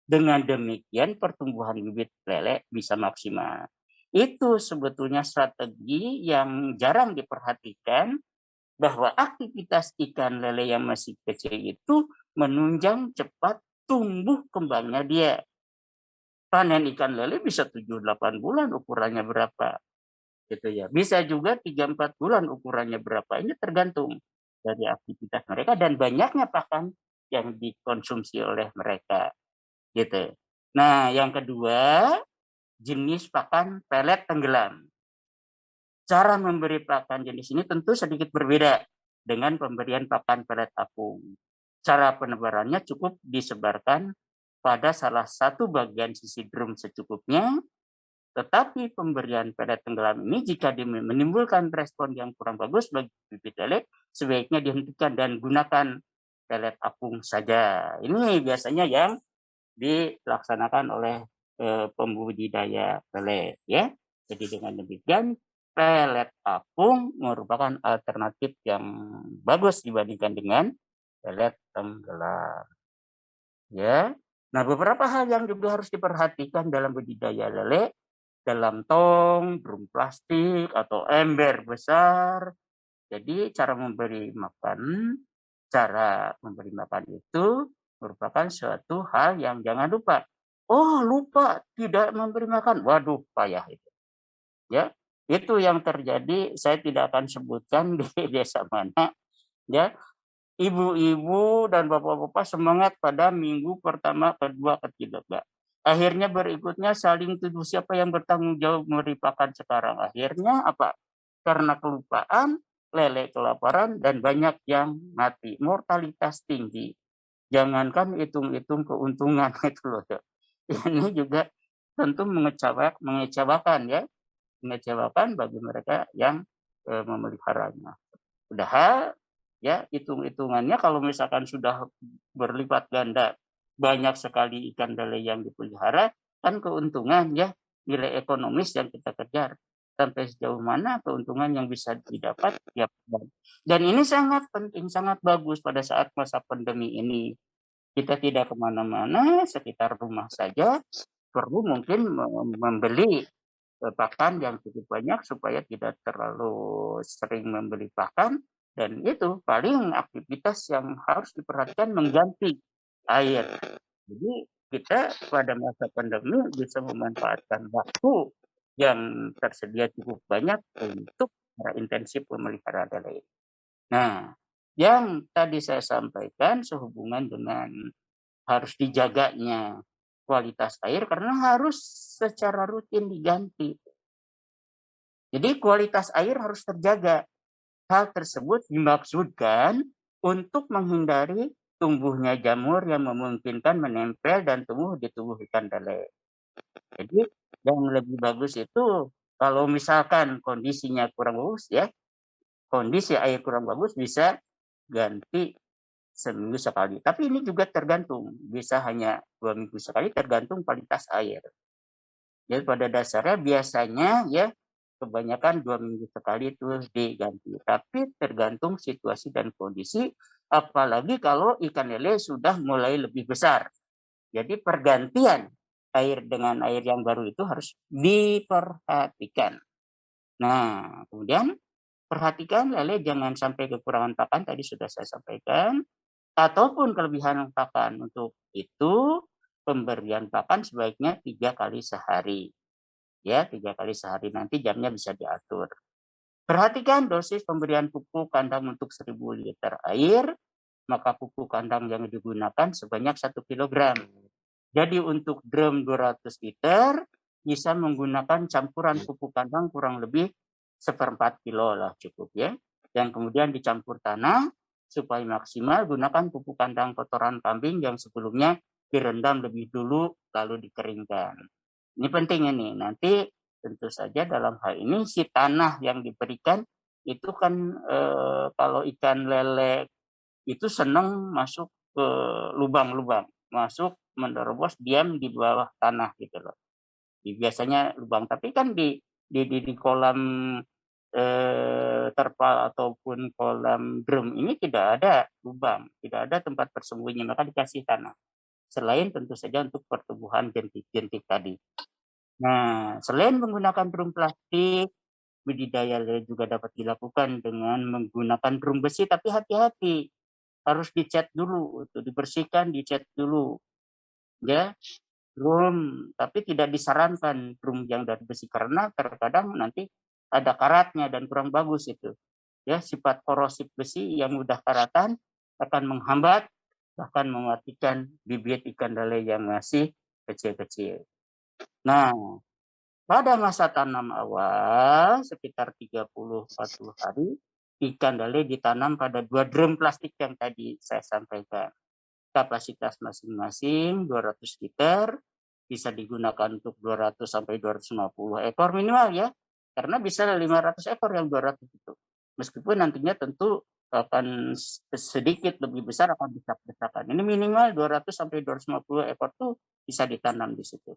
Dengan demikian pertumbuhan bibit lele bisa maksimal. Itu sebetulnya strategi yang jarang diperhatikan bahwa aktivitas ikan lele yang masih kecil itu menunjang cepat tumbuh kembangnya dia. Panen ikan lele bisa 7-8 bulan ukurannya berapa. Gitu ya. Bisa juga 3-4 bulan ukurannya berapa. Ini tergantung dari aktivitas mereka dan banyaknya pakan yang dikonsumsi oleh mereka. Gitu. Nah, yang kedua, jenis pakan pelet tenggelam. Cara memberi pakan jenis ini tentu sedikit berbeda dengan pemberian pakan pelet apung. Cara penebarannya cukup disebarkan pada salah satu bagian sisi drum secukupnya. Tetapi pemberian pelet tenggelam ini jika menimbulkan respon yang kurang bagus bagi bibit lele, sebaiknya dihentikan dan gunakan pelet apung saja. Ini biasanya yang dilaksanakan oleh pembudidaya lele, ya. Jadi dengan demikian pelet apung merupakan alternatif yang bagus dibandingkan dengan pelet tenggelam. Ya. Nah, beberapa hal yang juga harus diperhatikan dalam budidaya lele dalam tong, drum plastik, atau ember besar. Jadi cara memberi makan itu merupakan suatu hal yang jangan lupa. Oh, lupa tidak memberi makan. Waduh, payah itu. Ya, itu yang terjadi. Saya tidak akan sebutkan di desa mana. Ya, ibu-ibu dan bapak-bapak semangat pada minggu pertama, kedua, ketiga. Akhirnya berikutnya saling tuduh siapa yang bertanggung jawab memberi pakan sekarang. Akhirnya apa? Karena kelupaan, lele kelaparan, dan banyak yang mati. Mortalitas tinggi. Jangankan hitung-hitung keuntungan itu loh. Ini juga tentu mengecewakan ya. Mengecewakan bagi mereka yang memeliharanya. Padahal ya hitung-hitungannya kalau misalkan sudah berlipat ganda banyak sekali ikan lele yang dipelihara kan keuntungan ya nilai ekonomis yang kita kejar. Sampai sejauh mana keuntungan yang bisa didapat tiap bulan. Dan ini sangat penting, sangat bagus pada saat masa pandemi ini. Kita tidak kemana-mana, sekitar rumah saja, perlu mungkin membeli pakan yang cukup banyak supaya tidak terlalu sering membeli pakan. Dan itu paling aktivitas yang harus diperhatikan mengganti air. Jadi kita pada masa pandemi bisa memanfaatkan waktu yang tersedia cukup banyak untuk secara intensif memelihara lele. Nah, yang tadi saya sampaikan sehubungan dengan harus dijaganya kualitas air karena harus secara rutin diganti. Jadi kualitas air harus terjaga. Hal tersebut dimaksudkan untuk menghindari tumbuhnya jamur yang memungkinkan menempel dan tumbuh di tubuh ikan lele. Jadi yang lebih bagus itu kalau misalkan kondisinya kurang bagus ya, kondisi air kurang bagus bisa ganti seminggu sekali. Tapi ini juga tergantung, bisa hanya 2 minggu sekali tergantung kualitas air. Jadi pada dasarnya biasanya ya kebanyakan 2 minggu sekali itu diganti. Tapi tergantung situasi dan kondisi, apalagi kalau ikan lele sudah mulai lebih besar. Jadi pergantian air dengan air yang baru itu harus diperhatikan. Nah, kemudian perhatikan lele jangan sampai kekurangan pakan, tadi sudah saya sampaikan, ataupun kelebihan pakan. Untuk itu, pemberian pakan sebaiknya 3 kali sehari. Ya, 3 kali sehari, nanti jamnya bisa diatur. Perhatikan dosis pemberian pupuk kandang untuk 1000 liter air, maka pupuk kandang yang digunakan sebanyak 1 kg. Jadi untuk drum 200 liter bisa menggunakan campuran pupuk kandang kurang lebih 1/4 kilo lah cukup ya. Yang kemudian dicampur tanah supaya maksimal, gunakan pupuk kandang kotoran kambing yang sebelumnya direndam lebih dulu lalu dikeringkan. Ini penting ini. Nanti tentu saja dalam hal ini si tanah yang diberikan itu kan kalau ikan lele itu senang masuk ke lubang-lubang, masuk menerobos diam di bawah tanah gitu loh. Biasanya lubang, tapi kan di kolam terpal ataupun kolam drum ini tidak ada lubang, tidak ada tempat bersembunyi, maka dikasih tanah. Selain tentu saja untuk pertumbuhan jentik-jentik tadi. Nah, selain menggunakan drum plastik, budidaya lele juga dapat dilakukan dengan menggunakan drum besi, tapi hati-hati harus dicat dulu, itu dibersihkan, dicat dulu, ya drum. Tapi tidak disarankan drum yang dari besi karena terkadang nanti ada karatnya dan kurang bagus itu. Ya, sifat korosif besi yang mudah karatan akan menghambat bahkan mematikan bibit ikan lele yang masih kecil-kecil. Nah, pada masa tanam awal sekitar 30-40 hari ikan lele ditanam pada 2 drum plastik yang tadi saya sampaikan. Kapasitas masing-masing 200 liter, bisa digunakan untuk 200 sampai 250 ekor minimal ya. Karena bisa 500 ekor yang 200 itu. Meskipun nantinya tentu akan sedikit lebih besar, akan besar-besarkan. Ini minimal 200 sampai 250 ekor tuh bisa ditanam di situ.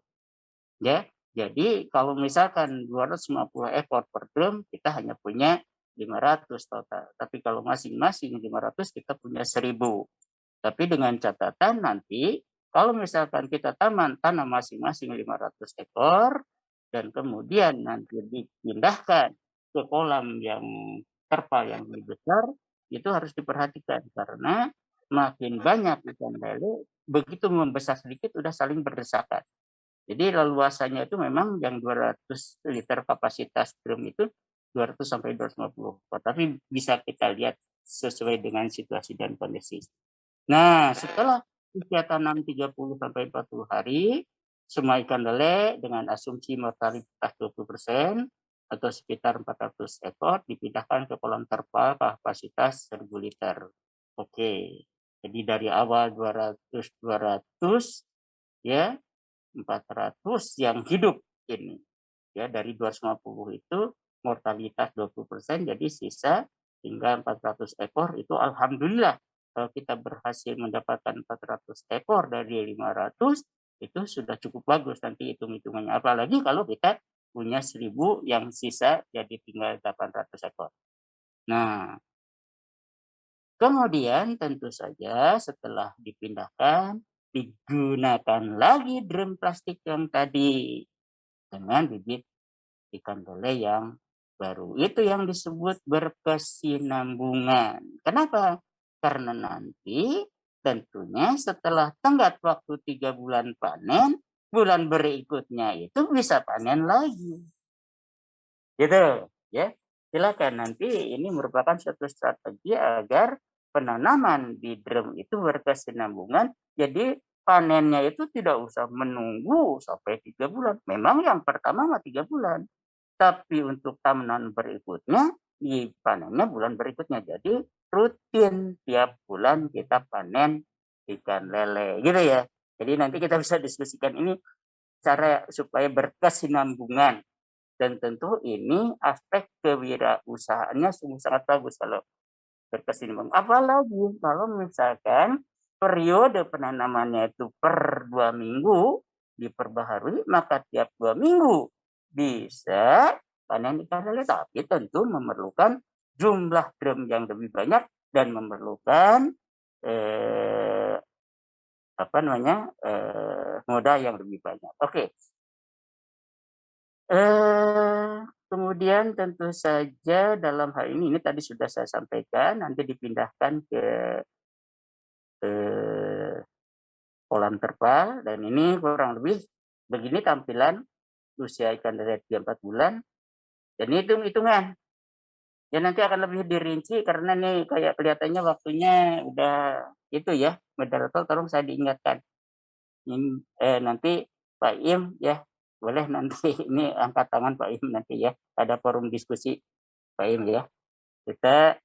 Ya. Jadi kalau misalkan 250 ekor per drum, kita hanya punya 500 total. Tapi kalau masing-masing 500, kita punya 1000. Tapi dengan catatan nanti kalau misalkan kita tanam masing-masing 500 ekor dan kemudian nanti dipindahkan ke kolam yang terpal yang lebih besar, itu harus diperhatikan karena makin banyak ikan lele begitu membesar sedikit udah saling berdesakan. Jadi leluasannya itu memang yang 200 liter kapasitas drum itu 200 sampai 250. Tapi bisa kita lihat sesuai dengan situasi dan kondisi. Nah, setelah usia tanam 30 sampai 40 hari, semua ikan lele dengan asumsi mortalitas 20% atau sekitar 400 ekor dipindahkan ke kolam terpal kapasitas 1000 liter. Oke. Jadi dari awal 200 ya 400 yang hidup ini. Ya, dari 250 itu mortalitas 20%, jadi sisa hingga 400 ekor itu alhamdulillah kalau kita berhasil mendapatkan 400 ekor dari 500, Itu sudah cukup bagus nanti hitung-hitungannya. Apalagi kalau kita punya 1.000 yang sisa jadi tinggal 800 ekor. Nah, kemudian tentu saja setelah dipindahkan, digunakan lagi drum plastik yang tadi dengan bibit ikan lele yang baru. Itu yang disebut berkesinambungan. Kenapa? Karena nanti tentunya setelah tenggat waktu 3 bulan panen, bulan berikutnya itu bisa panen lagi. Gitu ya. Silakan, nanti ini merupakan suatu strategi agar penanaman di drum itu berkesinambungan. Jadi panennya itu tidak usah menunggu sampai 3 bulan. Memang yang pertama mah 3 bulan. Tapi untuk tanaman berikutnya dipanennya bulan berikutnya. Jadi rutin tiap bulan kita panen ikan lele gitu ya. Jadi nanti kita bisa diskusikan ini cara supaya berkesinambungan. Dan tentu ini aspek kewirausahaannya sungguh sangat bagus kalau berkesinambungan. Apalagi kalau misalkan periode penanamannya itu per 2 minggu diperbaharui, maka tiap 2 minggu bisa panen ikan lele. Tapi tentu memerlukan jumlah drum yang lebih banyak dan memerlukan modal yang lebih banyak. Oke. Kemudian tentu saja dalam hal ini tadi sudah saya sampaikan, nanti dipindahkan ke kolam terpal, dan ini kurang lebih begini tampilan usia ikan lele 4 bulan, dan hitung-hitungan. Ya nanti akan lebih dirinci karena nih kayak kelihatannya waktunya udah itu ya, moderator tolong saya diingatkan. Ini, nanti Pak Im ya, boleh nanti ini angkat tangan Pak Im nanti ya, ada forum diskusi Pak Im ya. Kita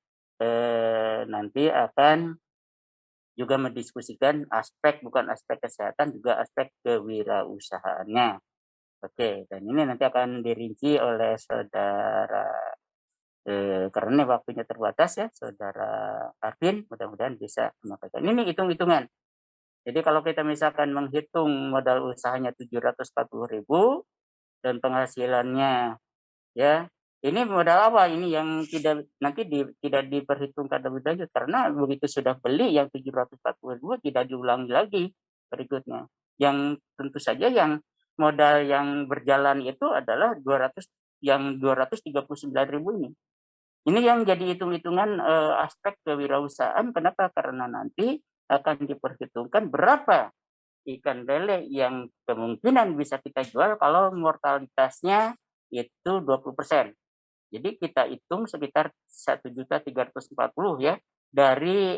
nanti akan juga mendiskusikan aspek, bukan aspek kesehatan, juga aspek kewirausahaannya. Oke, dan ini nanti akan dirinci oleh saudara, karena waktunya terbatas ya, saudara Arvin, mudah-mudahan bisa memakai. Ini hitung-hitungan. Jadi kalau kita misalkan menghitung modal usahanya 740.000 dan penghasilannya ya, ini modal apa? Ini yang tidak diperhitungkan lebih lanjut karena begitu sudah beli yang 740.000 tidak diulangi lagi berikutnya. Yang tentu saja yang modal yang berjalan itu adalah 239.000 ini. Ini yang jadi hitung-hitungan aspek kewirausahaan. Kenapa? Karena nanti akan diperhitungkan berapa ikan lele yang kemungkinan bisa kita jual kalau mortalitasnya itu 20%. Jadi kita hitung sekitar 1.340.000 ya dari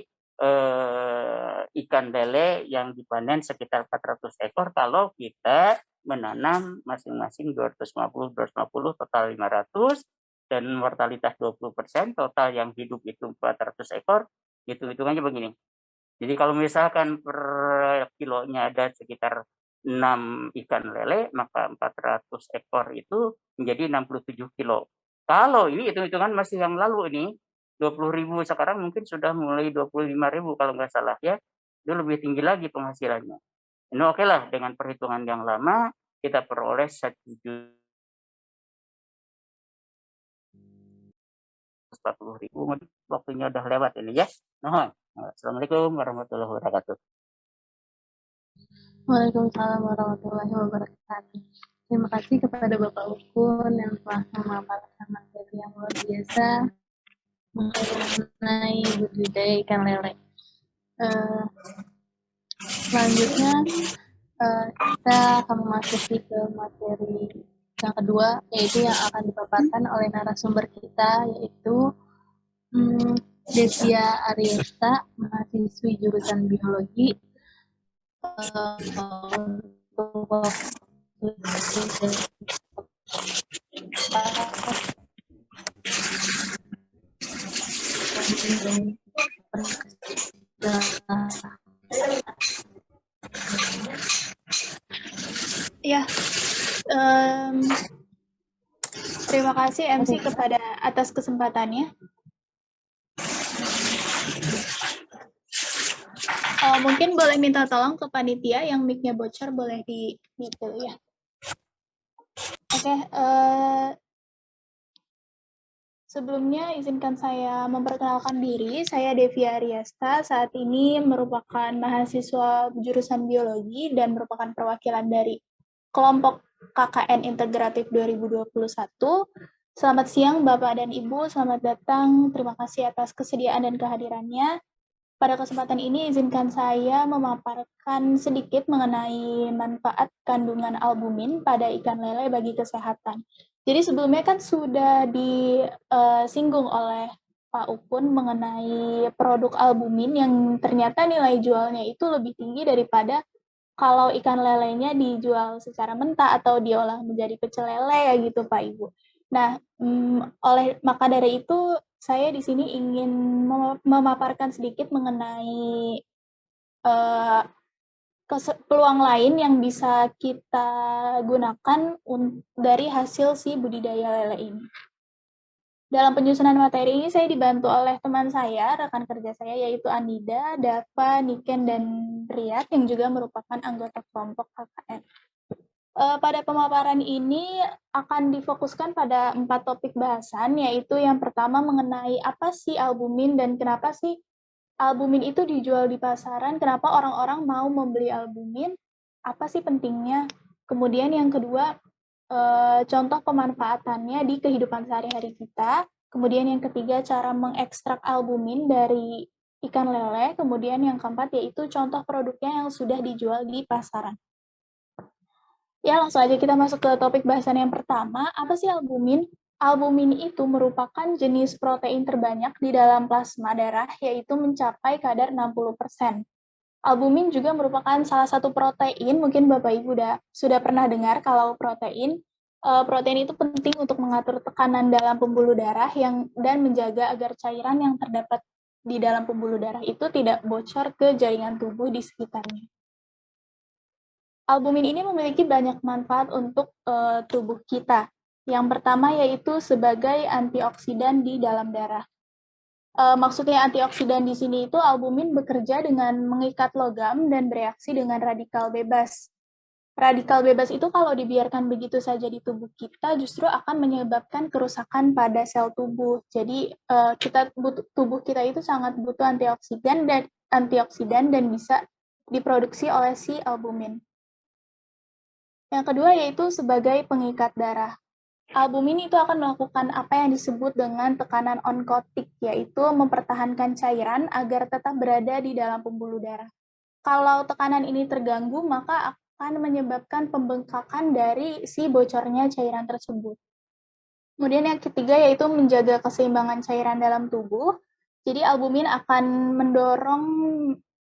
ikan lele yang dipanen sekitar 400 ekor kalau kita menanam masing-masing 250 total 500 dan mortalitas 20%, total yang hidup itu 400 ekor. Hitung-hitungannya begini. Jadi kalau misalkan per kilonya ada sekitar 6 ikan lele, maka 400 ekor itu menjadi 67 kilo. Kalau ini hitung-hitungan masih yang lalu ini, 20.000, sekarang mungkin sudah mulai 25.000 kalau nggak salah ya. Itu lebih tinggi lagi penghasilannya. Ini oke lah, dengan perhitungan yang lama, kita peroleh 1.040.000. Waktunya udah lewat ini ya. Nah, Assalamualaikum warahmatullahi wabarakatuh. Waalaikumsalam warahmatullahi wabarakatuh. Terima kasih kepada Bapak Ukun yang telah memaparkan materi yang luar biasa mengenai budidaya ikan lele. Selanjutnya kita akan memasuki ke materi yang kedua, yaitu yang akan dipaparkan oleh narasumber kita, yaitu Desia Ariesta, mahasiswi jurusan biologi. Ya, terima kasih MC atas kesempatannya. Mungkin boleh minta tolong ke panitia yang mic-nya bocor, boleh di mute ya. Oke, sebelumnya izinkan saya memperkenalkan diri. Saya Devia Ariasta, saat ini merupakan mahasiswa jurusan biologi dan merupakan perwakilan dari kelompok KKN Integratif 2021. Selamat siang Bapak dan Ibu, selamat datang. Terima kasih atas kesediaan dan kehadirannya. Pada kesempatan ini izinkan saya memaparkan sedikit mengenai manfaat kandungan albumin pada ikan lele bagi kesehatan. Jadi sebelumnya kan sudah disinggung oleh Pak Upun mengenai produk albumin yang ternyata nilai jualnya itu lebih tinggi daripada kalau ikan lelenya dijual secara mentah atau diolah menjadi pecel lele ya gitu Pak Ibu. Nah, maka dari itu saya di sini ingin memaparkan sedikit mengenai peluang lain yang bisa kita gunakan dari hasil si budidaya lele ini. Dalam penyusunan materi ini saya dibantu oleh teman saya, rekan kerja saya, yaitu Anida, Dava, Niken, dan Riyad, yang juga merupakan anggota kelompok KKN. Pada pemaparan ini akan difokuskan pada 4 topik bahasan, yaitu yang pertama mengenai apa sih albumin dan kenapa sih albumin itu dijual di pasaran, kenapa orang-orang mau membeli albumin, apa sih pentingnya. Kemudian yang kedua, contoh pemanfaatannya di kehidupan sehari-hari kita. Kemudian yang ketiga, cara mengekstrak albumin dari ikan lele. Kemudian yang keempat, yaitu contoh produknya yang sudah dijual di pasaran. Ya, langsung aja kita masuk ke topik bahasan yang pertama. Apa sih albumin? Albumin itu merupakan jenis protein terbanyak di dalam plasma darah, yaitu mencapai kadar 60%. Albumin juga merupakan salah satu protein, mungkin Bapak Ibu sudah pernah dengar kalau protein itu penting untuk mengatur tekanan dalam pembuluh darah dan menjaga agar cairan yang terdapat di dalam pembuluh darah itu tidak bocor ke jaringan tubuh di sekitarnya. Albumin ini memiliki banyak manfaat untuk tubuh kita. Yang pertama yaitu sebagai antioksidan di dalam darah. Maksudnya antioksidan di sini itu albumin bekerja dengan mengikat logam dan bereaksi dengan radikal bebas. Radikal bebas itu kalau dibiarkan begitu saja di tubuh kita justru akan menyebabkan kerusakan pada sel tubuh. Jadi tubuh kita itu sangat butuh antioksidan dan bisa diproduksi oleh si albumin. Yang kedua yaitu sebagai pengikat darah. Albumin itu akan melakukan apa yang disebut dengan tekanan onkotik, yaitu mempertahankan cairan agar tetap berada di dalam pembuluh darah. Kalau tekanan ini terganggu, maka akan menyebabkan pembengkakan dari si bocornya cairan tersebut. Kemudian yang ketiga yaitu menjaga keseimbangan cairan dalam tubuh. Jadi albumin akan mendorong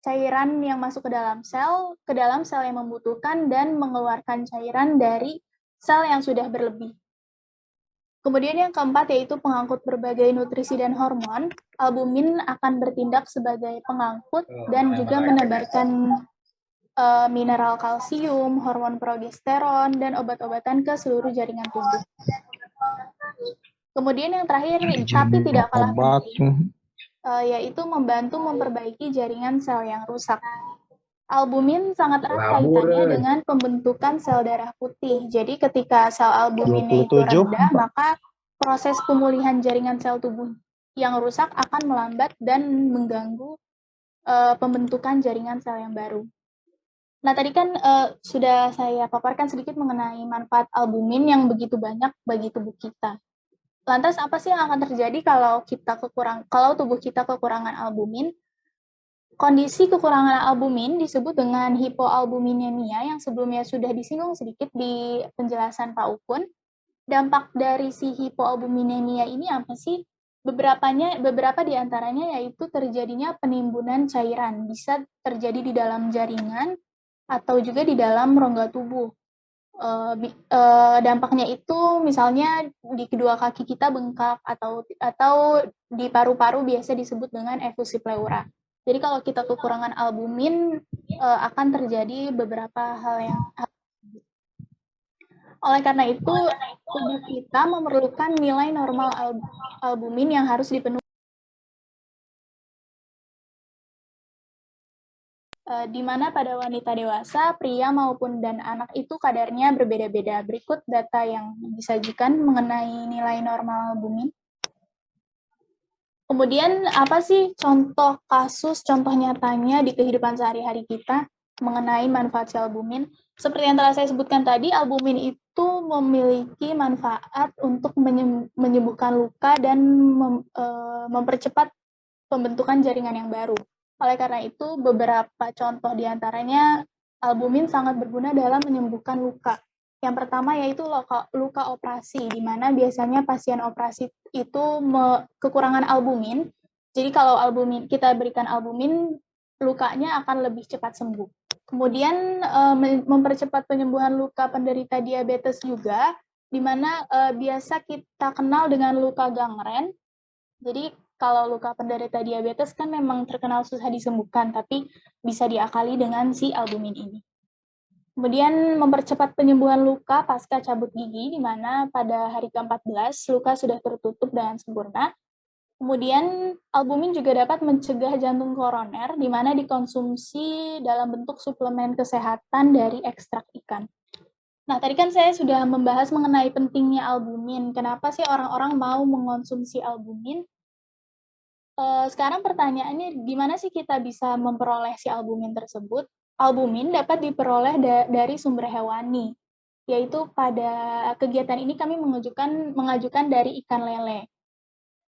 cairan yang masuk ke dalam sel yang membutuhkan dan mengeluarkan cairan dari sel yang sudah berlebih. Kemudian yang keempat yaitu pengangkut berbagai nutrisi dan hormon. Albumin akan bertindak sebagai pengangkut dan juga menebarkan mineral kalsium, hormon progesteron, dan obat-obatan ke seluruh jaringan tubuh. Kemudian yang terakhir, tapi tidak kalah penting, yaitu membantu memperbaiki jaringan sel yang rusak. Albumin sangat erat kaitannya dengan pembentukan sel darah putih. Jadi ketika sel albuminnya itu rendah, maka proses pemulihan jaringan sel tubuh yang rusak akan melambat dan mengganggu pembentukan jaringan sel yang baru. Nah, tadi kan sudah saya paparkan sedikit mengenai manfaat albumin yang begitu banyak bagi tubuh kita. Lantas apa sih yang akan terjadi kalau tubuh kita kekurangan albumin? Kondisi kekurangan albumin disebut dengan hipoalbuminemia yang sebelumnya sudah disinggung sedikit di penjelasan Pak Upun. Dampak dari si hipoalbuminemia ini apa sih? Beberapa di antaranya yaitu terjadinya penimbunan cairan, bisa terjadi di dalam jaringan atau juga di dalam rongga tubuh. Dampaknya itu misalnya di kedua kaki kita bengkak atau di paru-paru biasa disebut dengan efusi pleura. Jadi kalau kita kekurangan albumin akan terjadi beberapa hal yang oleh karena itu tubuh kita memerlukan nilai normal albumin yang harus dipenuhi. di mana pada wanita dewasa, pria maupun dan anak itu kadarnya berbeda-beda. Berikut data yang disajikan mengenai nilai normal albumin. Kemudian apa sih contoh kasus, contoh nyatanya di kehidupan sehari-hari kita mengenai manfaat si albumin? Seperti yang telah saya sebutkan tadi, albumin itu memiliki manfaat untuk menyembuhkan luka dan mempercepat pembentukan jaringan yang baru. Oleh karena itu, beberapa contoh diantaranya albumin sangat berguna dalam menyembuhkan luka. Yang pertama yaitu luka operasi, di mana biasanya pasien operasi itu kekurangan albumin. Jadi kalau kita berikan albumin, lukanya akan lebih cepat sembuh. Kemudian mempercepat penyembuhan luka penderita diabetes juga, di mana biasa kita kenal dengan luka gangren. Jadi kalau luka penderita diabetes kan memang terkenal susah disembuhkan, tapi bisa diakali dengan si albumin ini. Kemudian mempercepat penyembuhan luka pasca cabut gigi, di mana pada hari ke-14 luka sudah tertutup dengan sempurna. Kemudian albumin juga dapat mencegah jantung koroner, di mana dikonsumsi dalam bentuk suplemen kesehatan dari ekstrak ikan. Nah, tadi kan saya sudah membahas mengenai pentingnya albumin. Kenapa sih orang-orang mau mengonsumsi albumin? Sekarang pertanyaannya, gimana sih kita bisa memperoleh si albumin tersebut? Albumin dapat diperoleh dari sumber hewani, yaitu pada kegiatan ini kami mengajukan dari ikan lele.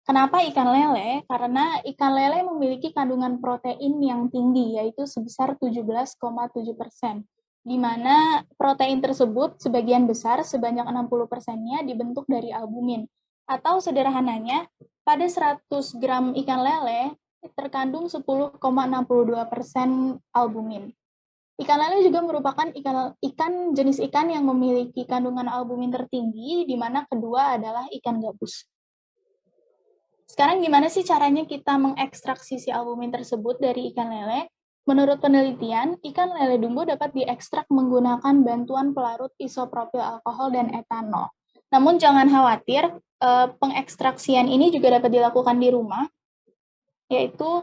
Kenapa ikan lele? Karena ikan lele memiliki kandungan protein yang tinggi, yaitu sebesar 17,7%, di mana protein tersebut sebagian besar, sebanyak 60%-nya dibentuk dari albumin. Atau sederhananya, pada 100 gram ikan lele terkandung 10,62% albumin. Ikan lele juga merupakan jenis ikan yang memiliki kandungan albumin tertinggi, di mana kedua adalah ikan gabus. Sekarang gimana sih caranya kita mengekstraksi si albumin tersebut dari ikan lele? Menurut penelitian, ikan lele dumbo dapat diekstrak menggunakan bantuan pelarut isopropil alkohol dan etanol. Namun jangan khawatir, pengekstraksian ini juga dapat dilakukan di rumah, yaitu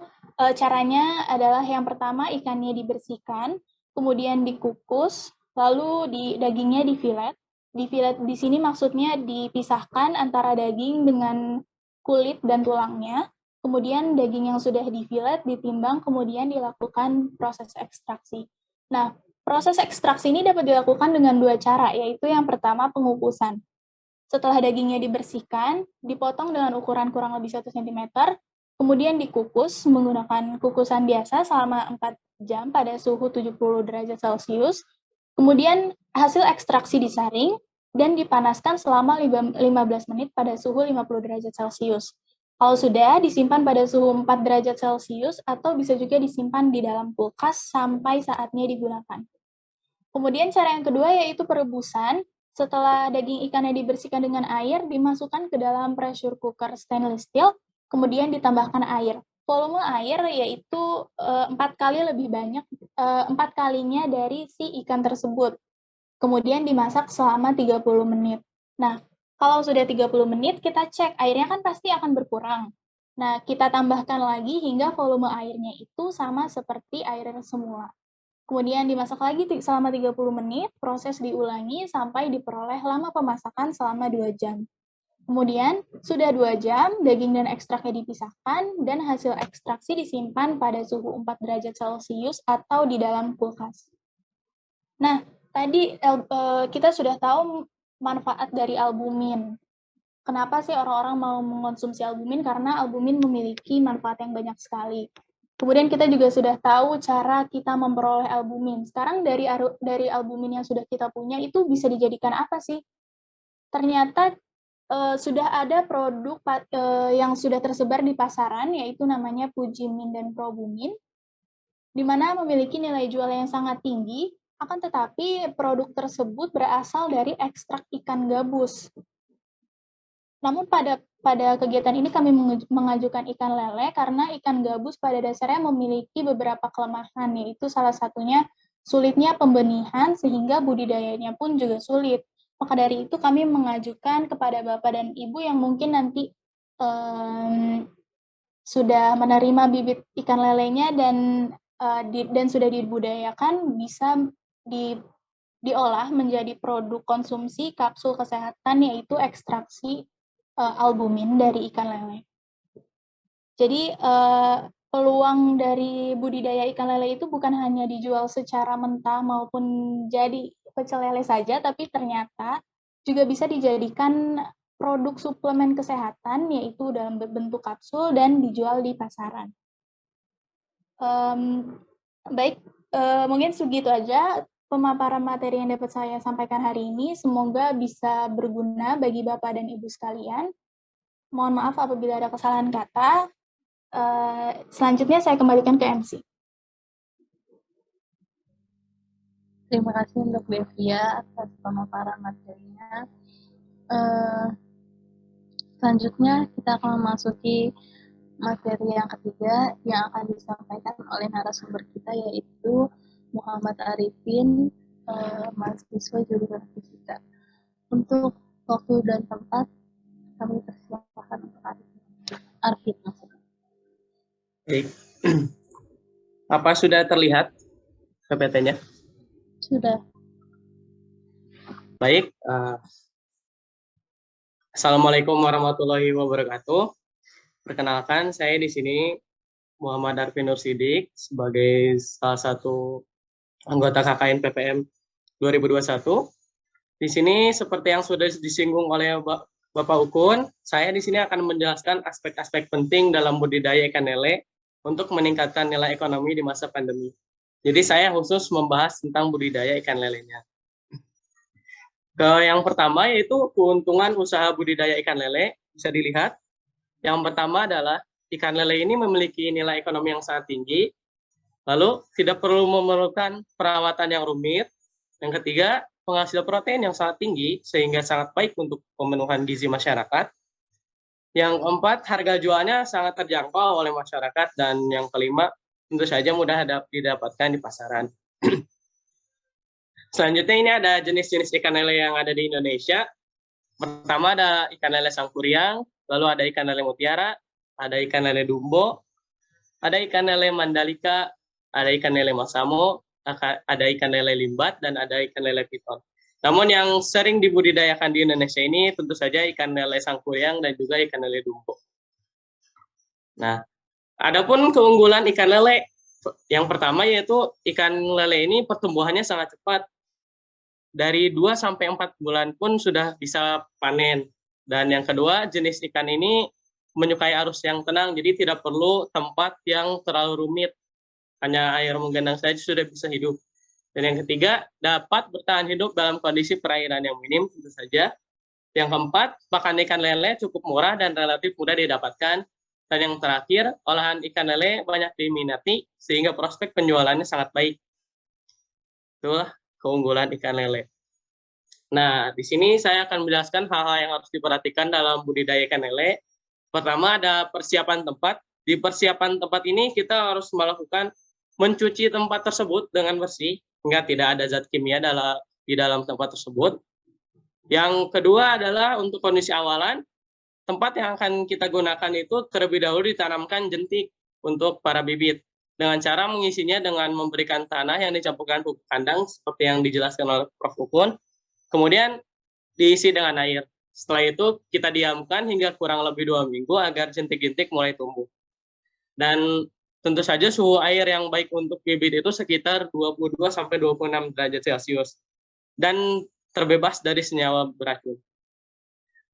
caranya adalah yang pertama ikannya dibersihkan, kemudian dikukus, lalu dagingnya difilet. Difilet di sini maksudnya dipisahkan antara daging dengan kulit dan tulangnya. Kemudian daging yang sudah difilet ditimbang, kemudian dilakukan proses ekstraksi. Nah, proses ekstraksi ini dapat dilakukan dengan dua cara, yaitu yang pertama pengukusan. Setelah dagingnya dibersihkan, dipotong dengan ukuran kurang lebih 1 cm, kemudian dikukus menggunakan kukusan biasa selama 4 jam pada suhu 70 derajat Celcius. Kemudian hasil ekstraksi disaring dan dipanaskan selama 15 menit pada suhu 50 derajat Celcius. Kalau sudah, disimpan pada suhu 4 derajat Celcius atau bisa juga disimpan di dalam kulkas sampai saatnya digunakan. Kemudian cara yang kedua yaitu perebusan. Setelah daging ikannya dibersihkan dengan air, dimasukkan ke dalam pressure cooker stainless steel, kemudian ditambahkan air. Volume air yaitu 4 kali lebih banyak, 4 kalinya dari si ikan tersebut. Kemudian dimasak selama 30 menit. Nah, kalau sudah 30 menit, kita cek airnya kan pasti akan berkurang. Nah, kita tambahkan lagi hingga volume airnya itu sama seperti air semula. Kemudian dimasak lagi selama 30 menit, proses diulangi sampai diperoleh lama pemasakan selama 2 jam. Kemudian, sudah 2 jam, daging dan ekstraknya dipisahkan, dan hasil ekstraksi disimpan pada suhu 4 derajat Celcius atau di dalam kulkas. Nah, tadi kita sudah tahu manfaat dari albumin. Kenapa sih orang-orang mau mengonsumsi albumin? Karena albumin memiliki manfaat yang banyak sekali. Kemudian kita juga sudah tahu cara kita memperoleh albumin. Sekarang dari albumin yang sudah kita punya itu bisa dijadikan apa sih? Ternyata sudah ada produk yang sudah tersebar di pasaran, yaitu namanya Fujimin dan Probumin, di mana memiliki nilai jual yang sangat tinggi, akan tetapi produk tersebut berasal dari ekstrak ikan gabus. Namun pada kegiatan ini kami mengajukan ikan lele karena ikan gabus pada dasarnya memiliki beberapa kelemahan, yaitu salah satunya sulitnya pembenihan sehingga budidayanya pun juga sulit. Maka dari itu kami mengajukan kepada Bapak dan Ibu yang mungkin nanti sudah menerima bibit ikan lelenya dan dan sudah dibudidayakan bisa diolah menjadi produk konsumsi kapsul kesehatan, yaitu ekstraksi albumin dari ikan lele. Jadi peluang dari budidaya ikan lele itu bukan hanya dijual secara mentah maupun jadi pecel lele saja, tapi ternyata juga bisa dijadikan produk suplemen kesehatan, yaitu dalam bentuk kapsul dan dijual di pasaran. Baik, mungkin segitu aja pemaparan materi yang dapat saya sampaikan hari ini. Semoga bisa berguna bagi Bapak dan Ibu sekalian. Mohon maaf apabila ada kesalahan kata. Selanjutnya saya kembalikan ke MC. Terima kasih untuk Devia atas pemaparan materinya. Selanjutnya kita akan memasuki materi yang ketiga yang akan disampaikan oleh narasumber kita, yaitu Muhammad Arifin, mahasiswa jurusan fisika. Untuk waktu dan tempat kami persilakan untuk Arifin. Baik. Apa sudah terlihat PPT-nya? Sudah. Baik. Assalamualaikum warahmatullahi wabarakatuh. Perkenalkan, saya di sini Muhammad Arifin Nursidik sebagai salah satu anggota KKN PPM 2021. Di sini seperti yang sudah disinggung oleh Bapak Ukun, saya di sini akan menjelaskan aspek-aspek penting dalam budidaya ikan lele untuk meningkatkan nilai ekonomi di masa pandemi. Jadi saya khusus membahas tentang budidaya ikan lelenya. Yang pertama yaitu keuntungan usaha budidaya ikan lele, bisa dilihat. Yang pertama adalah ikan lele ini memiliki nilai ekonomi yang sangat tinggi, lalu tidak perlu memerlukan perawatan yang rumit. Yang ketiga, penghasil protein yang sangat tinggi, sehingga sangat baik untuk pemenuhan gizi masyarakat. Yang keempat, harga jualnya sangat terjangkau oleh masyarakat. Dan yang kelima, tentu saja mudah didapatkan di pasaran. Selanjutnya ini ada jenis-jenis ikan lele yang ada di Indonesia. Pertama ada ikan lele sangkuriang, lalu ada ikan lele mutiara, ada ikan lele dumbo, ada ikan lele mandalika, ada ikan lele masamo, ada ikan lele limbat, dan ada ikan lele piton. Namun yang sering dibudidayakan di Indonesia ini tentu saja ikan lele sangkuriang dan juga ikan lele dumbo. Nah, adapun keunggulan ikan lele, yang pertama yaitu ikan lele ini pertumbuhannya sangat cepat. Dari 2-4 bulan pun sudah bisa panen. Dan yang kedua, jenis ikan ini menyukai arus yang tenang, jadi tidak perlu tempat yang terlalu rumit. Hanya air menggenang saja sudah bisa hidup. Dan yang ketiga, dapat bertahan hidup dalam kondisi perairan yang minim, tentu saja. Yang keempat, pakan ikan lele cukup murah dan relatif mudah didapatkan. Dan yang terakhir, olahan ikan lele banyak diminati, sehingga prospek penjualannya sangat baik. Itulah keunggulan ikan lele. Nah, di sini saya akan menjelaskan hal-hal yang harus diperhatikan dalam budidaya ikan lele. Pertama, ada persiapan tempat. Di persiapan tempat ini, kita harus melakukan mencuci tempat tersebut dengan bersih, hingga tidak ada zat kimia di dalam tempat tersebut. Yang kedua adalah untuk kondisi awalan, tempat yang akan kita gunakan itu terlebih dahulu ditanamkan jentik untuk para bibit, dengan cara mengisinya dengan memberikan tanah yang dicampurkan pupuk kandang, seperti yang dijelaskan oleh Prof. Ukun, kemudian diisi dengan air. Setelah itu kita diamkan hingga kurang lebih 2 minggu agar jentik-jentik mulai tumbuh. Dan tentu saja suhu air yang baik untuk bibit itu sekitar 22-26 derajat Celcius. Dan terbebas dari senyawa beracun.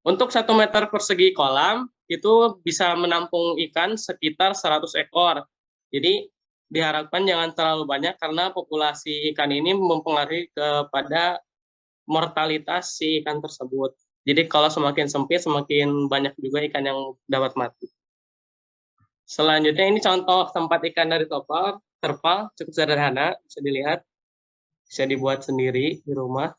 Untuk 1 meter persegi kolam, itu bisa menampung ikan sekitar 100 ekor. Jadi diharapkan jangan terlalu banyak karena populasi ikan ini mempengaruhi kepada mortalitas si ikan tersebut. Jadi kalau semakin sempit, semakin banyak juga ikan yang dapat mati. Selanjutnya ini contoh tempat ikan dari terpal, cukup sederhana, bisa dilihat. Bisa dibuat sendiri di rumah.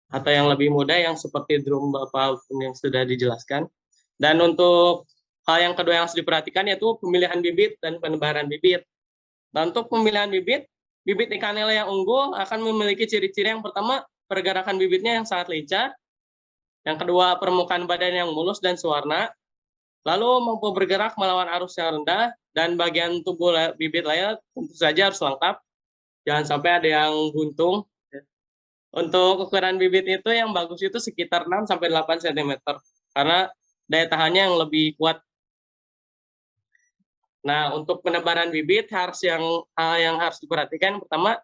Atau yang lebih mudah yang seperti drum Bapak yang sudah dijelaskan. Dan untuk hal yang kedua yang harus diperhatikan yaitu pemilihan bibit dan penebaran bibit. Dan untuk pemilihan bibit ikan lele yang unggul akan memiliki ciri-ciri yang pertama, pergerakan bibitnya yang sangat lincah. Yang kedua, permukaan badan yang mulus dan sewarna. lalu mampu bergerak melawan arus yang rendah, dan bagian tubuh bibit lainnya tentu saja harus lengkap, jangan sampai ada yang buntung. Untuk ukuran bibit itu yang bagus itu sekitar 6-8 cm, karena daya tahannya yang lebih kuat. Nah, untuk penebaran bibit yang harus diperhatikan, pertama,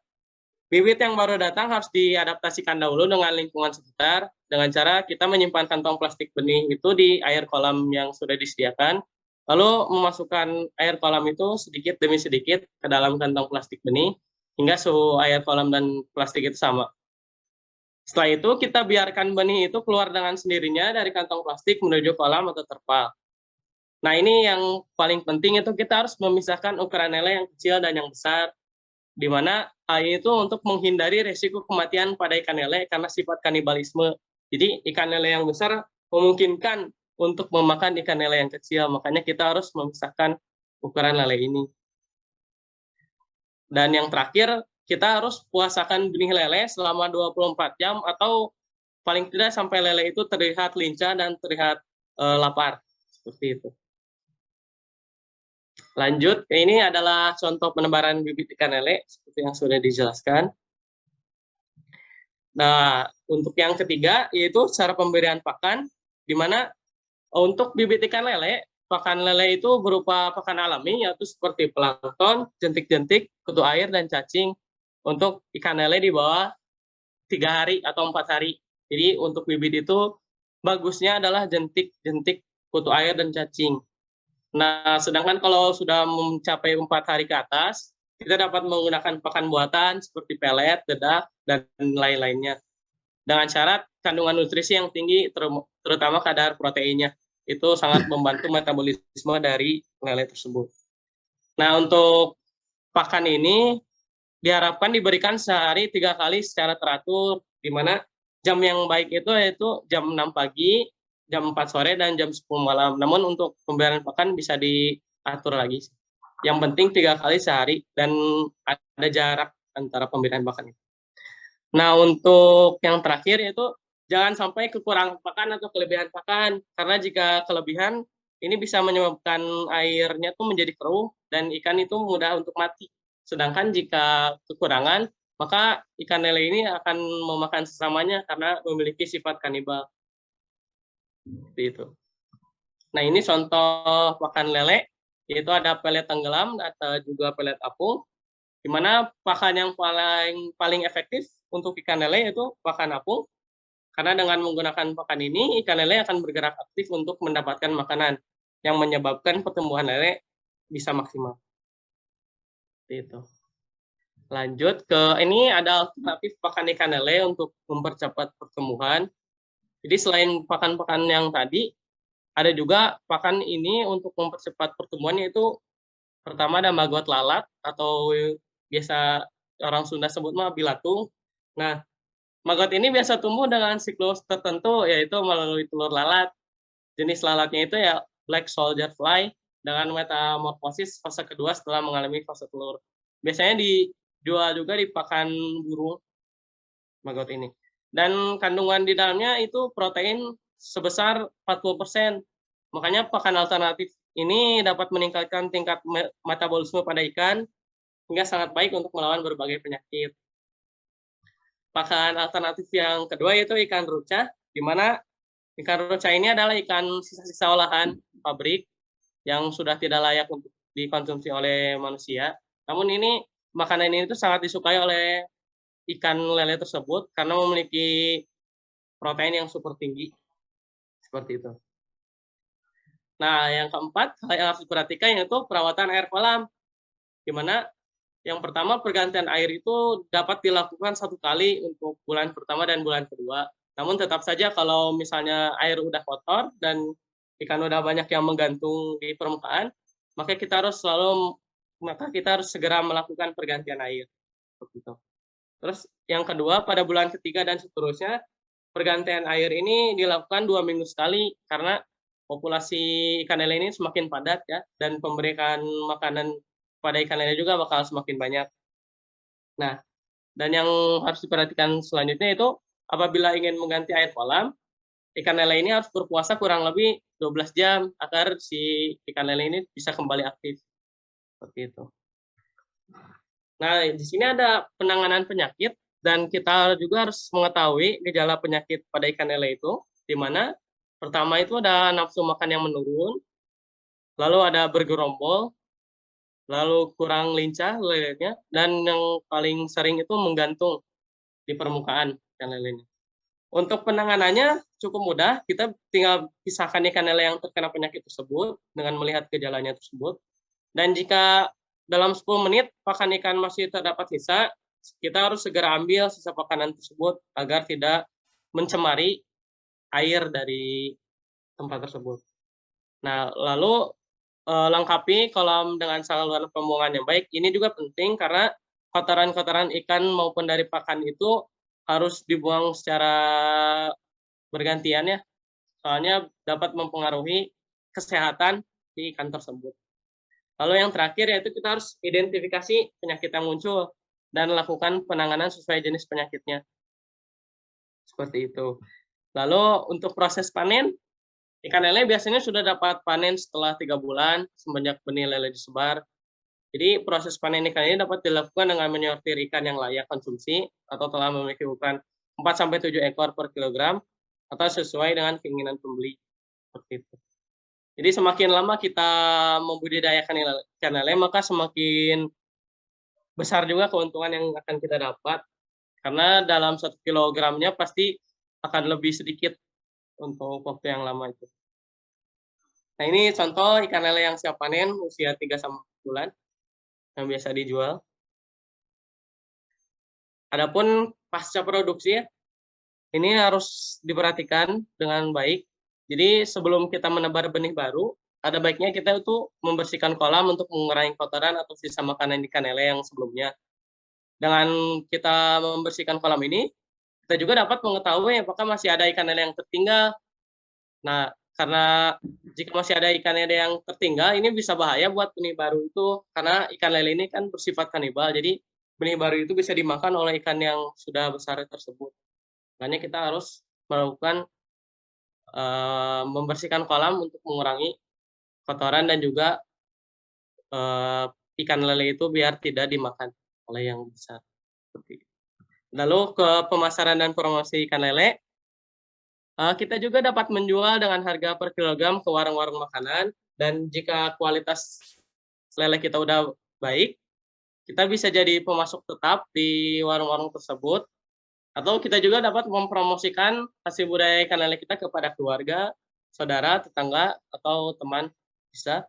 bibit yang baru datang harus diadaptasikan dahulu dengan lingkungan sekitar, dengan cara kita menyimpan kantong plastik benih itu di air kolam yang sudah disediakan, lalu memasukkan air kolam itu sedikit demi sedikit ke dalam kantong plastik benih, hingga suhu air kolam dan plastik itu sama. Setelah itu, kita biarkan benih itu keluar dengan sendirinya dari kantong plastik menuju kolam atau terpal. Nah, ini yang paling penting itu kita harus memisahkan ukuran lele yang kecil dan yang besar, di mana hal itu untuk menghindari resiko kematian pada ikan lele karena sifat kanibalisme. Jadi, ikan lele yang besar memungkinkan untuk memakan ikan lele yang kecil, makanya kita harus memisahkan ukuran lele ini. Dan yang terakhir, kita harus puasakan benih lele selama 24 jam atau paling tidak sampai lele itu terlihat lincah dan terlihat lapar. Seperti itu. Lanjut, ini adalah contoh penebaran bibit ikan lele seperti yang sudah dijelaskan. Nah, untuk yang ketiga yaitu cara pemberian pakan, di mana untuk bibit ikan lele, pakan lele itu berupa pakan alami, yaitu seperti plankton, jentik-jentik, kutu air, dan cacing. Untuk ikan lele di bawah 3 hari atau 4 hari. Jadi untuk bibit itu bagusnya adalah jentik-jentik, kutu air, dan cacing. Nah, sedangkan kalau sudah mencapai 4 hari ke atas, kita dapat menggunakan pakan buatan seperti pelet, dedak, dan lain-lainnya. Dengan syarat kandungan nutrisi yang tinggi, terutama kadar proteinnya. Itu sangat membantu metabolisme dari lele tersebut. Nah, untuk pakan ini diharapkan diberikan sehari 3 kali secara teratur, di mana jam yang baik itu yaitu jam 6 pagi, jam 4 sore, dan jam 10 malam. Namun untuk pemberian pakan bisa diatur lagi. Yang penting 3 kali sehari, dan ada jarak antara pemberian pakan itu. Nah, untuk yang terakhir yaitu jangan sampai kekurangan pakan atau kelebihan pakan, karena jika kelebihan ini bisa menyebabkan airnya tuh menjadi keruh dan ikan itu mudah untuk mati. Sedangkan jika kekurangan, maka ikan lele ini akan memakan sesamanya karena memiliki sifat kanibal. Seperti itu. Nah, ini contoh pakan lele, yaitu ada pelet tenggelam atau juga pelet apung, di mana pakan yang paling efektif untuk ikan lele yaitu pakan apung, karena dengan menggunakan pakan ini, ikan lele akan bergerak aktif untuk mendapatkan makanan, yang menyebabkan pertumbuhan lele bisa maksimal. Itu. Lanjut ke ini ada alternatif pakan ikan lele untuk mempercepat pertumbuhan. Jadi selain pakan-pakan yang tadi, ada juga pakan ini untuk mempercepat pertumbuhan, yaitu pertama ada maggot lalat atau biasa orang Sunda sebut mah bilatung. Nah, maggot ini biasa tumbuh dengan siklus tertentu, yaitu melalui telur lalat. Jenis lalatnya itu ya black soldier fly dengan metamorfosis fase kedua setelah mengalami fase telur. Biasanya dijual juga di pakan burung maggot ini. Dan kandungan di dalamnya itu protein sebesar 40%. Makanya pakan alternatif ini dapat meningkatkan tingkat metabolisme pada ikan hingga sangat baik untuk melawan berbagai penyakit. Pakan alternatif yang kedua yaitu ikan ruca, di mana ikan ruca ini adalah ikan sisa-sisa olahan pabrik yang sudah tidak layak untuk dikonsumsi oleh manusia. Namun ini makanan ini itu sangat disukai oleh ikan lele tersebut karena memiliki protein yang super tinggi. Seperti itu. Nah, yang keempat yang harus diperhatikan yaitu perawatan air kolam, di mana yang pertama pergantian air itu dapat dilakukan 1 kali untuk bulan pertama dan bulan kedua. Namun tetap saja kalau misalnya air udah kotor dan ikan udah banyak yang menggantung di permukaan, maka kita harus segera melakukan pergantian air. Seperti itu. Terus yang kedua, pada bulan ketiga dan seterusnya, pergantian air ini dilakukan 2 minggu sekali karena populasi ikan lele ini semakin padat ya, dan pemberian makanan pada ikan lele juga bakal semakin banyak. Nah, dan yang harus diperhatikan selanjutnya itu apabila ingin mengganti air kolam, ikan lele ini harus berpuasa kurang lebih 12 jam agar si ikan lele ini bisa kembali aktif. Seperti itu. Nah, di sini ada penanganan penyakit dan kita juga harus mengetahui gejala penyakit pada ikan lele itu, di mana pertama itu ada nafsu makan yang menurun, lalu ada bergerombol, lalu kurang lincah lelenya, dan yang paling sering itu menggantung di permukaan ikan lelenya. Untuk penanganannya cukup mudah, kita tinggal pisahkan ikan lele yang terkena penyakit tersebut dengan melihat gejalanya tersebut. Dan jika dalam 10 menit pakan ikan masih terdapat sisa, kita harus segera ambil sisa pakanan tersebut agar tidak mencemari air dari tempat tersebut. Nah, lalu lengkapi kolam dengan saluran pembuangan yang baik. Ini juga penting karena kotoran-kotoran ikan maupun dari pakan itu harus dibuang secara bergantian ya, soalnya dapat mempengaruhi kesehatan di ikan tersebut. Lalu yang terakhir yaitu kita harus identifikasi penyakit yang muncul dan lakukan penanganan sesuai jenis penyakitnya. Seperti itu. Lalu untuk proses panen, ikan lele biasanya sudah dapat panen setelah 3 bulan semenjak benih lele disebar. Jadi proses panen ikan ini dapat dilakukan dengan menyortir ikan yang layak konsumsi atau telah memiliki ukuran 4-7 ekor per kilogram atau sesuai dengan keinginan pembeli. Seperti itu. Jadi semakin lama kita membudidayakan ikan lele, maka semakin besar juga keuntungan yang akan kita dapat. Karena dalam 1 kilogramnya pasti akan lebih sedikit untuk waktu yang lama itu. Nah, ini contoh ikan lele yang siap panen usia 3-4 bulan yang biasa dijual. Adapun pasca produksi, ini harus diperhatikan dengan baik. Jadi sebelum kita menebar benih baru, ada baiknya kita itu membersihkan kolam untuk mengurangi kotoran atau sisa makanan ikan lele yang sebelumnya. Dengan kita membersihkan kolam ini, kita juga dapat mengetahui apakah masih ada ikan lele yang tertinggal. Nah, karena jika masih ada ikan lele yang tertinggal, ini bisa bahaya buat benih baru itu, karena ikan lele ini kan bersifat kanibal, jadi benih baru itu bisa dimakan oleh ikan yang sudah besar tersebut. Makanya kita harus melakukan membersihkan kolam untuk mengurangi kotoran dan juga ikan lele itu biar tidak dimakan oleh yang besar. Lalu ke pemasaran dan promosi ikan lele, kita juga dapat menjual dengan harga per kilogram ke warung-warung makanan, dan jika kualitas lele kita udah baik, kita bisa jadi pemasok tetap di warung-warung tersebut, atau kita juga dapat mempromosikan hasil budaya ikan lele kita kepada keluarga, saudara, tetangga, atau teman bisa.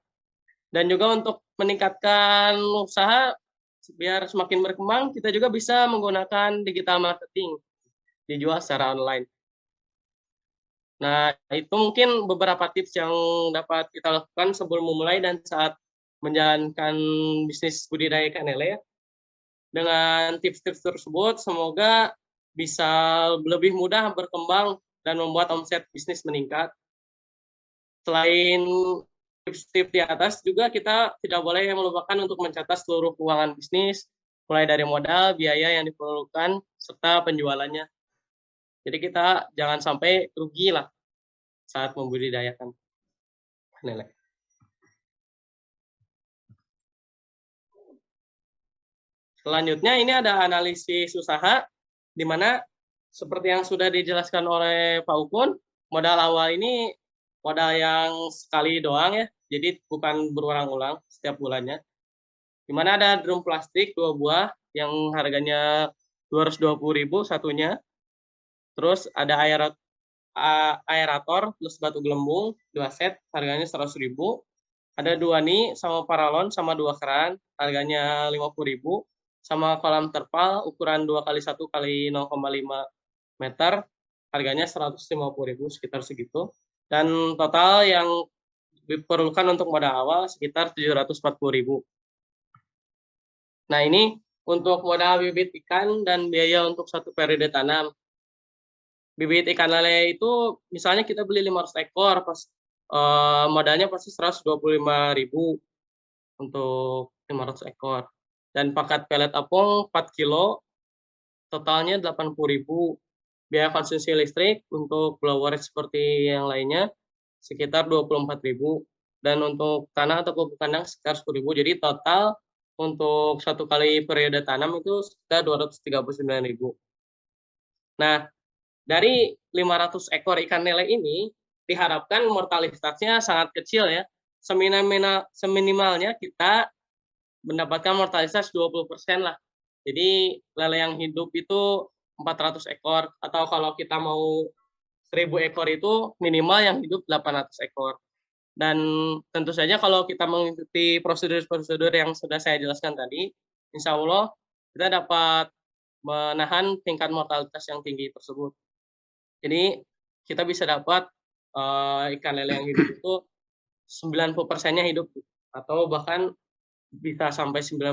Dan juga untuk meningkatkan usaha biar semakin berkembang, kita juga bisa menggunakan digital marketing, dijual secara online. Nah, itu mungkin beberapa tips yang dapat kita lakukan sebelum memulai dan saat menjalankan bisnis budidaya ikan lele ya. Dengan tips-tips tersebut, semoga bisa lebih mudah berkembang dan membuat omset bisnis meningkat. Selain tips-tips di atas, juga kita tidak boleh melupakan untuk mencatat seluruh keuangan bisnis, mulai dari modal, biaya yang diperlukan, serta penjualannya. Jadi kita jangan sampai rugi lah saat membudidayakan lele. Selanjutnya ini ada analisis usaha, di mana seperti yang sudah dijelaskan oleh Pak Ukun, modal awal ini modal yang sekali doang ya, jadi bukan berulang-ulang setiap bulannya. Di mana ada drum plastik 2 buah yang harganya 220.000 satunya. Terus ada aerator plus batu gelembung 2 set harganya 100.000. Ada 2 nih sama paralon sama 2 keran harganya 50.000, sama kolam terpal ukuran 2x1 x 0,5 meter harganya 150.000, sekitar segitu. Dan total yang diperlukan untuk modal awal sekitar 740.000. Nah, ini untuk modal bibit ikan dan biaya untuk 1 periode tanam. Bibit ikan lele itu misalnya kita beli 500 ekor, pas modalnya pasti 125.000 untuk 500 ekor. Dan pakat pelet apung 4 kilo, totalnya 80.000. biaya konsumsi listrik untuk blower seperti yang lainnya sekitar 24.000, dan untuk tanah atau pupuk kandang sekitar 10.000. Jadi total untuk satu kali periode tanam itu sekitar 239.000. Nah, dari 500 ekor ikan lele ini diharapkan mortalitasnya sangat kecil ya. Seminimalnya kita mendapatkan mortalitas 20% lah. Jadi lele yang hidup itu 400 ekor, atau kalau kita mau 1.000 ekor itu minimal yang hidup 800 ekor. Dan tentu saja kalau kita mengikuti prosedur-prosedur yang sudah saya jelaskan tadi, insya Allah kita dapat menahan tingkat mortalitas yang tinggi tersebut. Jadi kita bisa dapat ikan lele yang hidup itu 90%-nya hidup, atau bahkan bisa sampai 99%.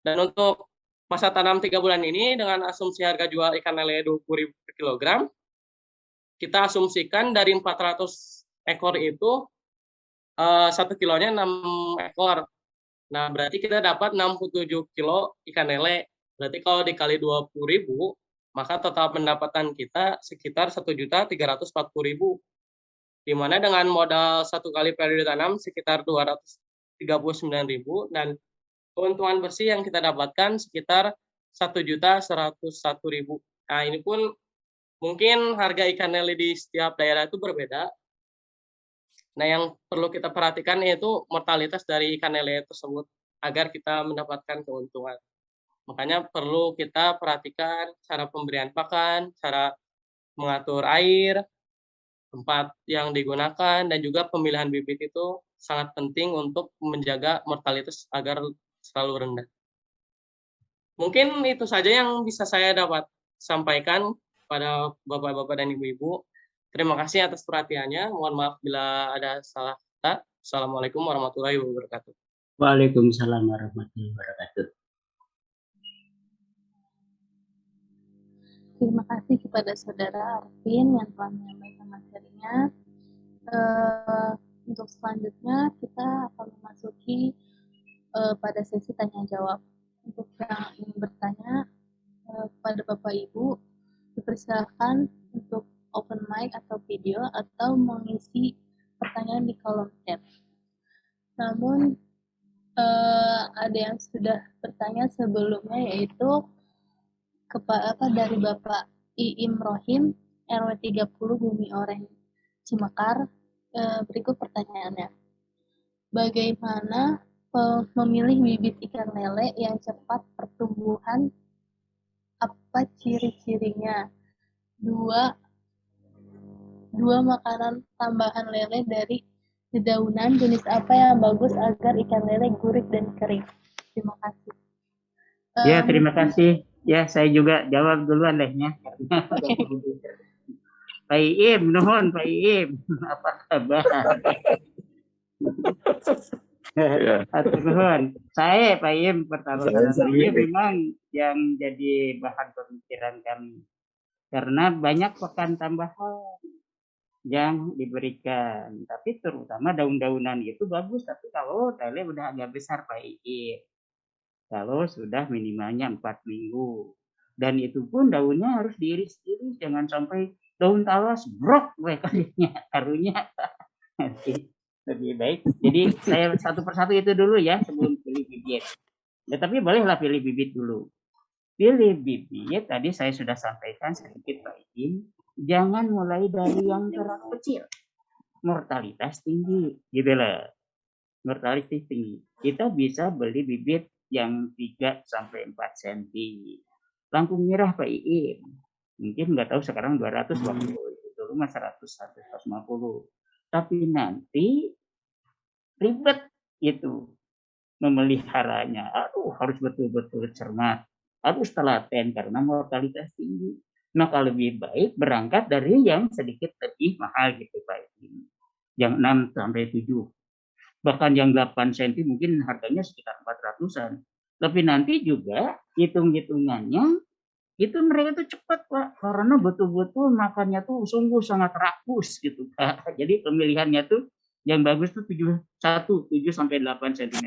Dan untuk masa tanam 3 bulan ini dengan asumsi harga jual ikan lele 20.000 per kilogram, kita asumsikan dari 400 ekor itu 1 kilonya 6 ekor. Nah, berarti kita dapat 67 kilo ikan lele. Berarti kalau dikali 20.000, maka total pendapatan kita sekitar 1.340.000. Di mana dengan modal 1 kali periode tanam sekitar 239.000, dan keuntungan bersih yang kita dapatkan sekitar 1.101.000. Nah, ini pun mungkin harga ikan lele di setiap daerah itu berbeda. Nah, yang perlu kita perhatikan yaitu mortalitas dari ikan lele tersebut agar kita mendapatkan keuntungan. Makanya perlu kita perhatikan cara pemberian pakan, cara mengatur air, tempat yang digunakan, dan juga pemilihan bibit itu sangat penting untuk menjaga mortalitas agar selalu rendah. Mungkin itu saja yang bisa saya dapat sampaikan pada Bapak-Bapak dan Ibu-Ibu. Terima kasih atas perhatiannya. Mohon maaf bila ada salah kata. Assalamualaikum warahmatullahi wabarakatuh. Waalaikumsalam warahmatullahi wabarakatuh. Terima kasih kepada Saudara Arvin yang telah menyampaikan materinya. Untuk selanjutnya kita akan memasuki pada sesi tanya jawab. Untuk yang ingin bertanya kepada Bapak Ibu, dipersilakan untuk open mic atau video atau mengisi pertanyaan di kolom chat. Namun ada yang sudah bertanya sebelumnya, yaitu dari Bapak Iim Rohim, RW 30 Bumi Oreh, Cimekar. Berikut pertanyaannya. Bagaimana memilih bibit ikan lele yang cepat pertumbuhan? Apa ciri-cirinya? Dua makanan tambahan lele dari dedaunan jenis apa yang bagus agar ikan lele gurih dan kering? Terima kasih. Ya, terima kasih. Ya, saya juga jawab duluan dehnya. Pak Iim, nuhun Pak Iim. Apa kabar? Nuhun. Saya Pak Iim pertama kali memang yang jadi bahan pemikiran kami. Karena banyak pakan tambahan yang diberikan, tapi terutama daun-daunan itu bagus, tapi kalau lele udah agak besar Pak Iim, kalau sudah minimalnya 4 minggu, dan itu pun daunnya harus diiris-iris, jangan sampai daun talas brok karunya nanti lebih baik. Jadi saya satu persatu itu dulu ya sebelum pilih bibit. Ya, tapi bolehlah pilih bibit dulu. Pilih bibit tadi saya sudah sampaikan sedikit Pak Iim, jangan mulai dari yang terlalu kecil, mortalitas tinggi, gitu lah. Mortalitas tinggi. Kita bisa beli bibit yang 3 sampai 4 cm. Langkung merah Pak Iim. Mungkin nggak tahu sekarang 200 waktu itu dulu mah 100 150. Tapi nanti ribet itu memeliharanya. Aduh, harus betul-betul cermat. Harus telaten karena mortalitas tinggi. Maka lebih baik berangkat dari yang sedikit lebih mahal gitu Pak Iim. Yang 6 sampai 7. Bahkan yang 8 cm mungkin harganya sekitar 400-an. Tapi nanti juga hitung-hitungannya itu mereka tuh cepat Pak, karena betul-betul makannya tuh sungguh sangat rakus gitu Pak. Jadi pemilihannya tuh yang bagus tuh 7 sampai 8 cm.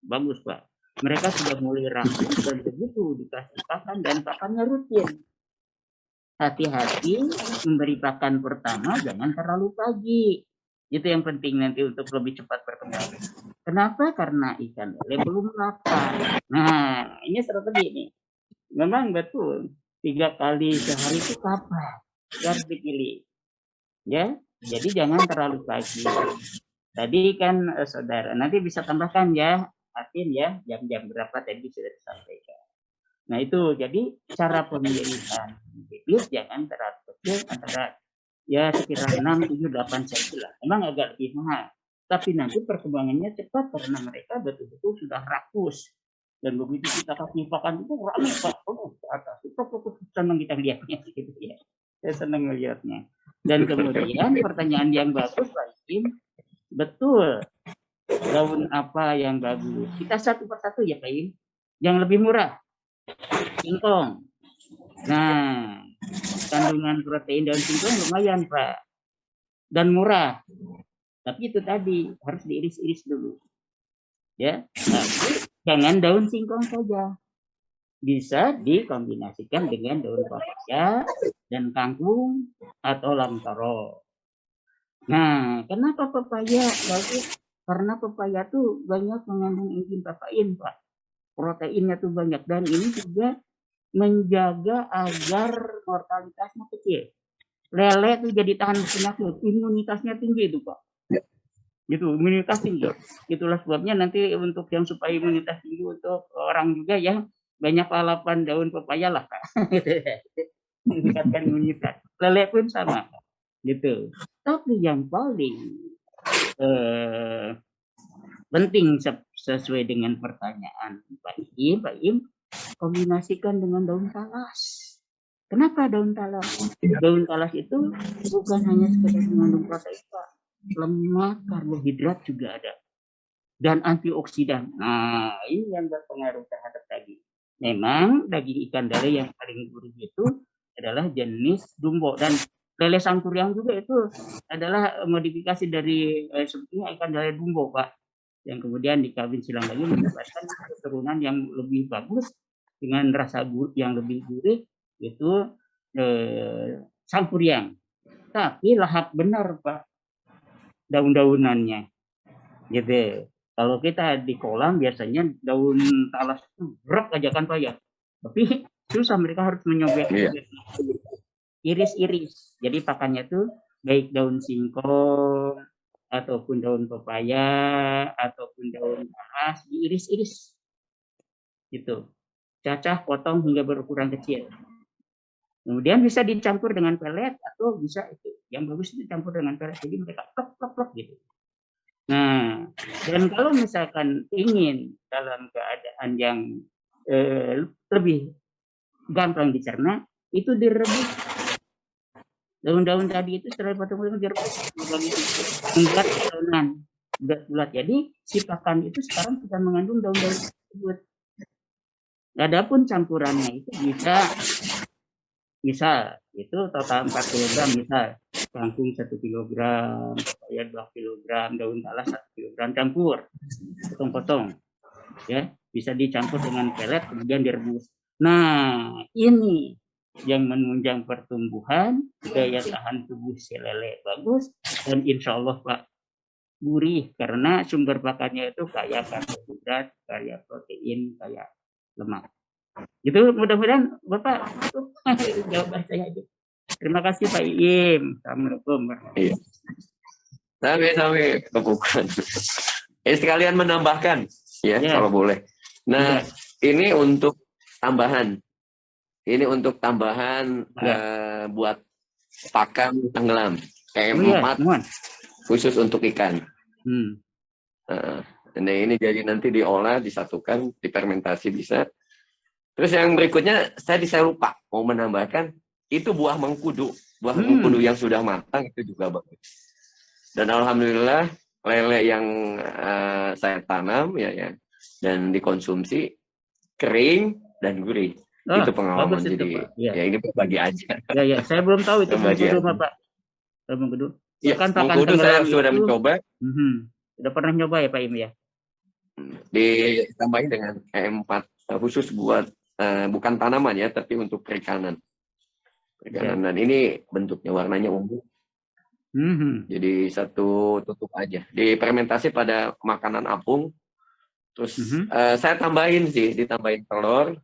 Bagus Pak. Mereka sudah mulai rakus dan begitu dikasih pakan dan pakannya rutin. hati-hati memberi pakan pertama jangan terlalu pagi. Itu yang penting nanti untuk lebih cepat berkembang. Kenapa? Karena ikan lele belum makan. Nah, ini strategi ini. Memang betul. 3 kali sehari itu kapan? Harus dipilih. Ya, jadi jangan terlalu pagi. Tadi kan saudara, nanti bisa tambahkan ya, Atin ya, jam-jam berapa tadi sudah disampaikan. Nah itu, jadi cara pemilihan bibit jangan terlalu kecil, antara ya sekitar 6, 7, 8 cm lah. Emang agak lebih mahal. Tapi nanti perkembangannya cepat karena mereka betul-betul sudah rakus. Dan begitu kita kasih pakan itu ramai Pak, ke atas. Itu senang kita lihatnya gitu ya. Saya senang melihatnya. Dan kemudian pertanyaan yang bagus Pak Im, betul. Daun apa yang bagus? Kita satu persatu ya Pak Im. Yang lebih murah. Singkong. Nah, kandungan protein daun singkong lumayan Pak. Dan murah. Tapi itu tadi harus diiris-iris dulu. Ya, tapi jangan daun singkong saja. Bisa dikombinasikan dengan daun papaya dan kangkung atau lamtoro. Nah, kenapa papaya bagus? Karena papaya tuh banyak mengandung enzim papain, Pak. Proteinnya tuh banyak dan ini juga menjaga agar mortalitasnya kecil. Lele tuh jadi tahan penyakit, imunitasnya tinggi itu, Pak. Gitu, imunitas tinggi. Itulah sebabnya nanti untuk yang supaya imunitas tinggi untuk orang juga ya banyak lalapan daun pepaya lah Kak. Meningkatkan imunitas. Lele pun sama gitu. Tapi yang paling penting sesuai dengan pertanyaan Pak Im, kombinasikan dengan daun talas. Kenapa daun talas? Daun talas itu bukan hanya sekedar mengandung protein Pak, lemak, karbohidrat juga ada. Dan antioksidan. Nah, ini yang berpengaruh terhadap daging. Memang daging ikan lele yang paling gurih itu adalah jenis dumbo. Dan lele sangkuriang juga itu adalah modifikasi dari sebetulnya ikan lele dumbo, Pak. Yang kemudian dikawin silang lagi mendapatkan keturunan yang lebih bagus dengan rasa yang lebih gurih, itu sangkuriang. Tapi lahap benar, Pak, daun-daunannya. Gitu. Kalau kita di kolam biasanya daun talas itu berat aja kan Pak ya. Tapi susah, mereka harus menyobek. Iris-iris. Jadi pakannya tuh baik daun singkong ataupun daun pepaya ataupun daun talas diiris-iris. Gitu. Cacah, potong hingga berukuran kecil. Kemudian bisa dicampur dengan pelet atau bisa itu. Yang bagus dicampur dengan pelet. Jadi mereka plok-plok gitu. Nah, dan kalau misalkan ingin dalam keadaan yang lebih gampang dicerna, itu direbus. Daun-daun tadi itu setelah potong-potong direbus, membuat adonan bulat. Jadi si pakan itu sekarang sudah mengandung daun-daun tersebut. Adapun campurannya itu misal itu total 4 kg, misal kangkung 1 kg, papaya 2 kg, daun talas 1 kg, campur, potong-potong, ya bisa dicampur dengan pelet kemudian direbus. Nah ini yang menunjang pertumbuhan, daya tahan tubuh si lele bagus, dan insya Allah Pak gurih karena sumber pakannya itu kaya karbohidrat, kaya protein, kaya lemak. Itu mudah-mudahan Bapak itu jawaban saya itu. Terima kasih Pak Iim. Assalamualaikum. Iya. Sampai kebukan. Sekalian menambahkan ya, kalau boleh. Nah, ini untuk tambahan. Ini untuk tambahan buat pakan tenggelam. PM4 khusus untuk ikan. Nah, ini jadi nanti diolah, disatukan, difermentasi bisa. Terus yang berikutnya saya lupa mau menambahkan itu buah mengkudu. Buah mengkudu yang sudah matang itu juga bagus. Dan alhamdulillah lele yang saya tanam ya dan dikonsumsi kering dan gurih. Itu pengalaman itu, jadi ya ini berbagi aja. Ya, saya belum tahu itu mengkudu Pak. Mengkudu. Ya, kan mengkudu saya sudah mencoba. Sudah pernah nyoba ya Pak Im ya? Ditambahin dengan PM4 khusus buat bukan tanaman ya, tapi untuk perikanan. perikanan. Dan ini bentuknya warnanya ungu. Jadi satu tutup aja. Difermentasi pada makanan apung. Terus saya tambahin ditambahin telur.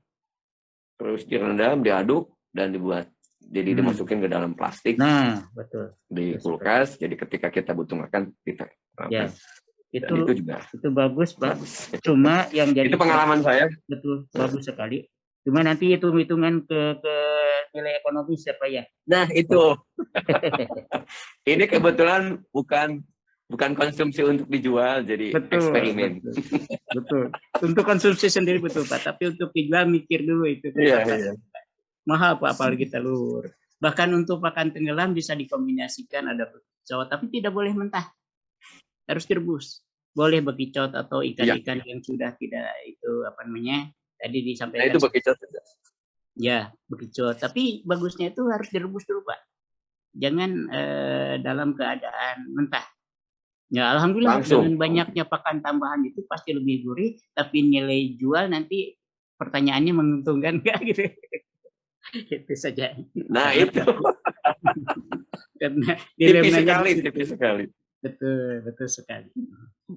Terus direndam, diaduk, dan dibuat. Jadi dimasukin ke dalam plastik. Nah, betul. Di kulkas. Jadi ketika kita butuh makan, kita Ya. Itu juga. Itu bagus, Pak. Cuma yang jadi itu pengalaman saya. Betul, bagus sekali. Cuma nanti hitung-hitungan ke nilai ekonomi siapa ya? Nah, itu. Ini kebetulan bukan konsumsi untuk dijual, jadi eksperimen. Betul. Untuk konsumsi sendiri betul, Pak. Tapi untuk dijual mikir dulu itu. Iya. Mahal, Pak, apalagi telur. Bahkan untuk pakan tenggelam bisa dikombinasikan, ada bekicot, tapi tidak boleh mentah. Harus direbus. Boleh bekicot atau ikan-ikan yang sudah tidak itu apa namanya? Tadi disampaikan. Nah, itu bekicot. Ya, bekicot. Tapi bagusnya itu harus direbus dulu, Pak. Jangan dalam keadaan mentah. Ya, alhamdulillah dengan banyaknya pakan tambahan itu pasti lebih gurih, tapi nilai jual nanti pertanyaannya menguntungkan nggak gitu. Itu saja. Nah, itu. Karena tipis sekali. Betul sekali.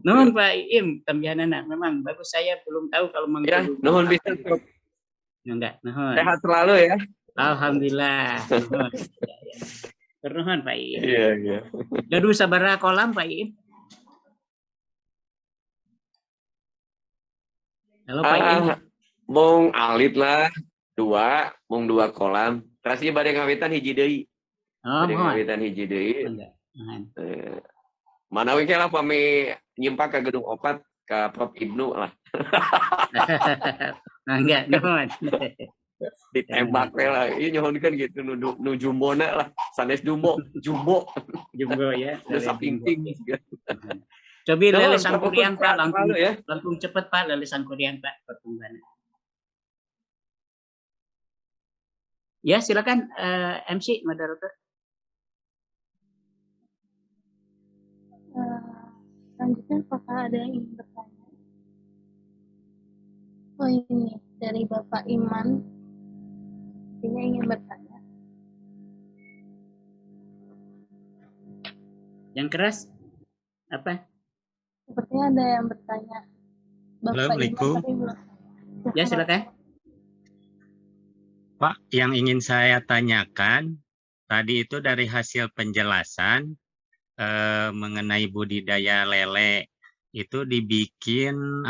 Nuhun Pak Iim, tambahanana memang bagus, saya belum tahu kalau ya, nuhun bisa. Enggak, nuhun. Sehat selalu ya. Alhamdulillah. Nuhun. Nuhun Pak Iim. Iya. Gaduh sabaraha kolam Pak Iim? Halo Pak Iim. Mung alit lah 2, mung 2 kolam. Rasanya bade ngawitan hiji deui. Oh, bade ngawitan hiji deui. Mana we lah pami nyimpak ke gedung opat ke Prof Ibnu lah. Enggak, nuhun. Ditembak we lah. Ieu nyohonkeun gitu nu jumbona lah. Sanes jumbo ya. Nu sapingting. Cobi lele sangkuriang Pak, langsung cepet Pak lele sangkuriang Pak pertumbuhan. Ya, silakan MC moderator. Selanjutnya apakah ada yang ingin bertanya? Oh ini dari Bapak Iman, ini ingin bertanya. Yang keras apa? Sepertinya ada yang bertanya. Assalamualaikum. Ya silakan. Pak, yang ingin saya tanyakan tadi itu dari hasil penjelasan mengenai budidaya lele itu dibikin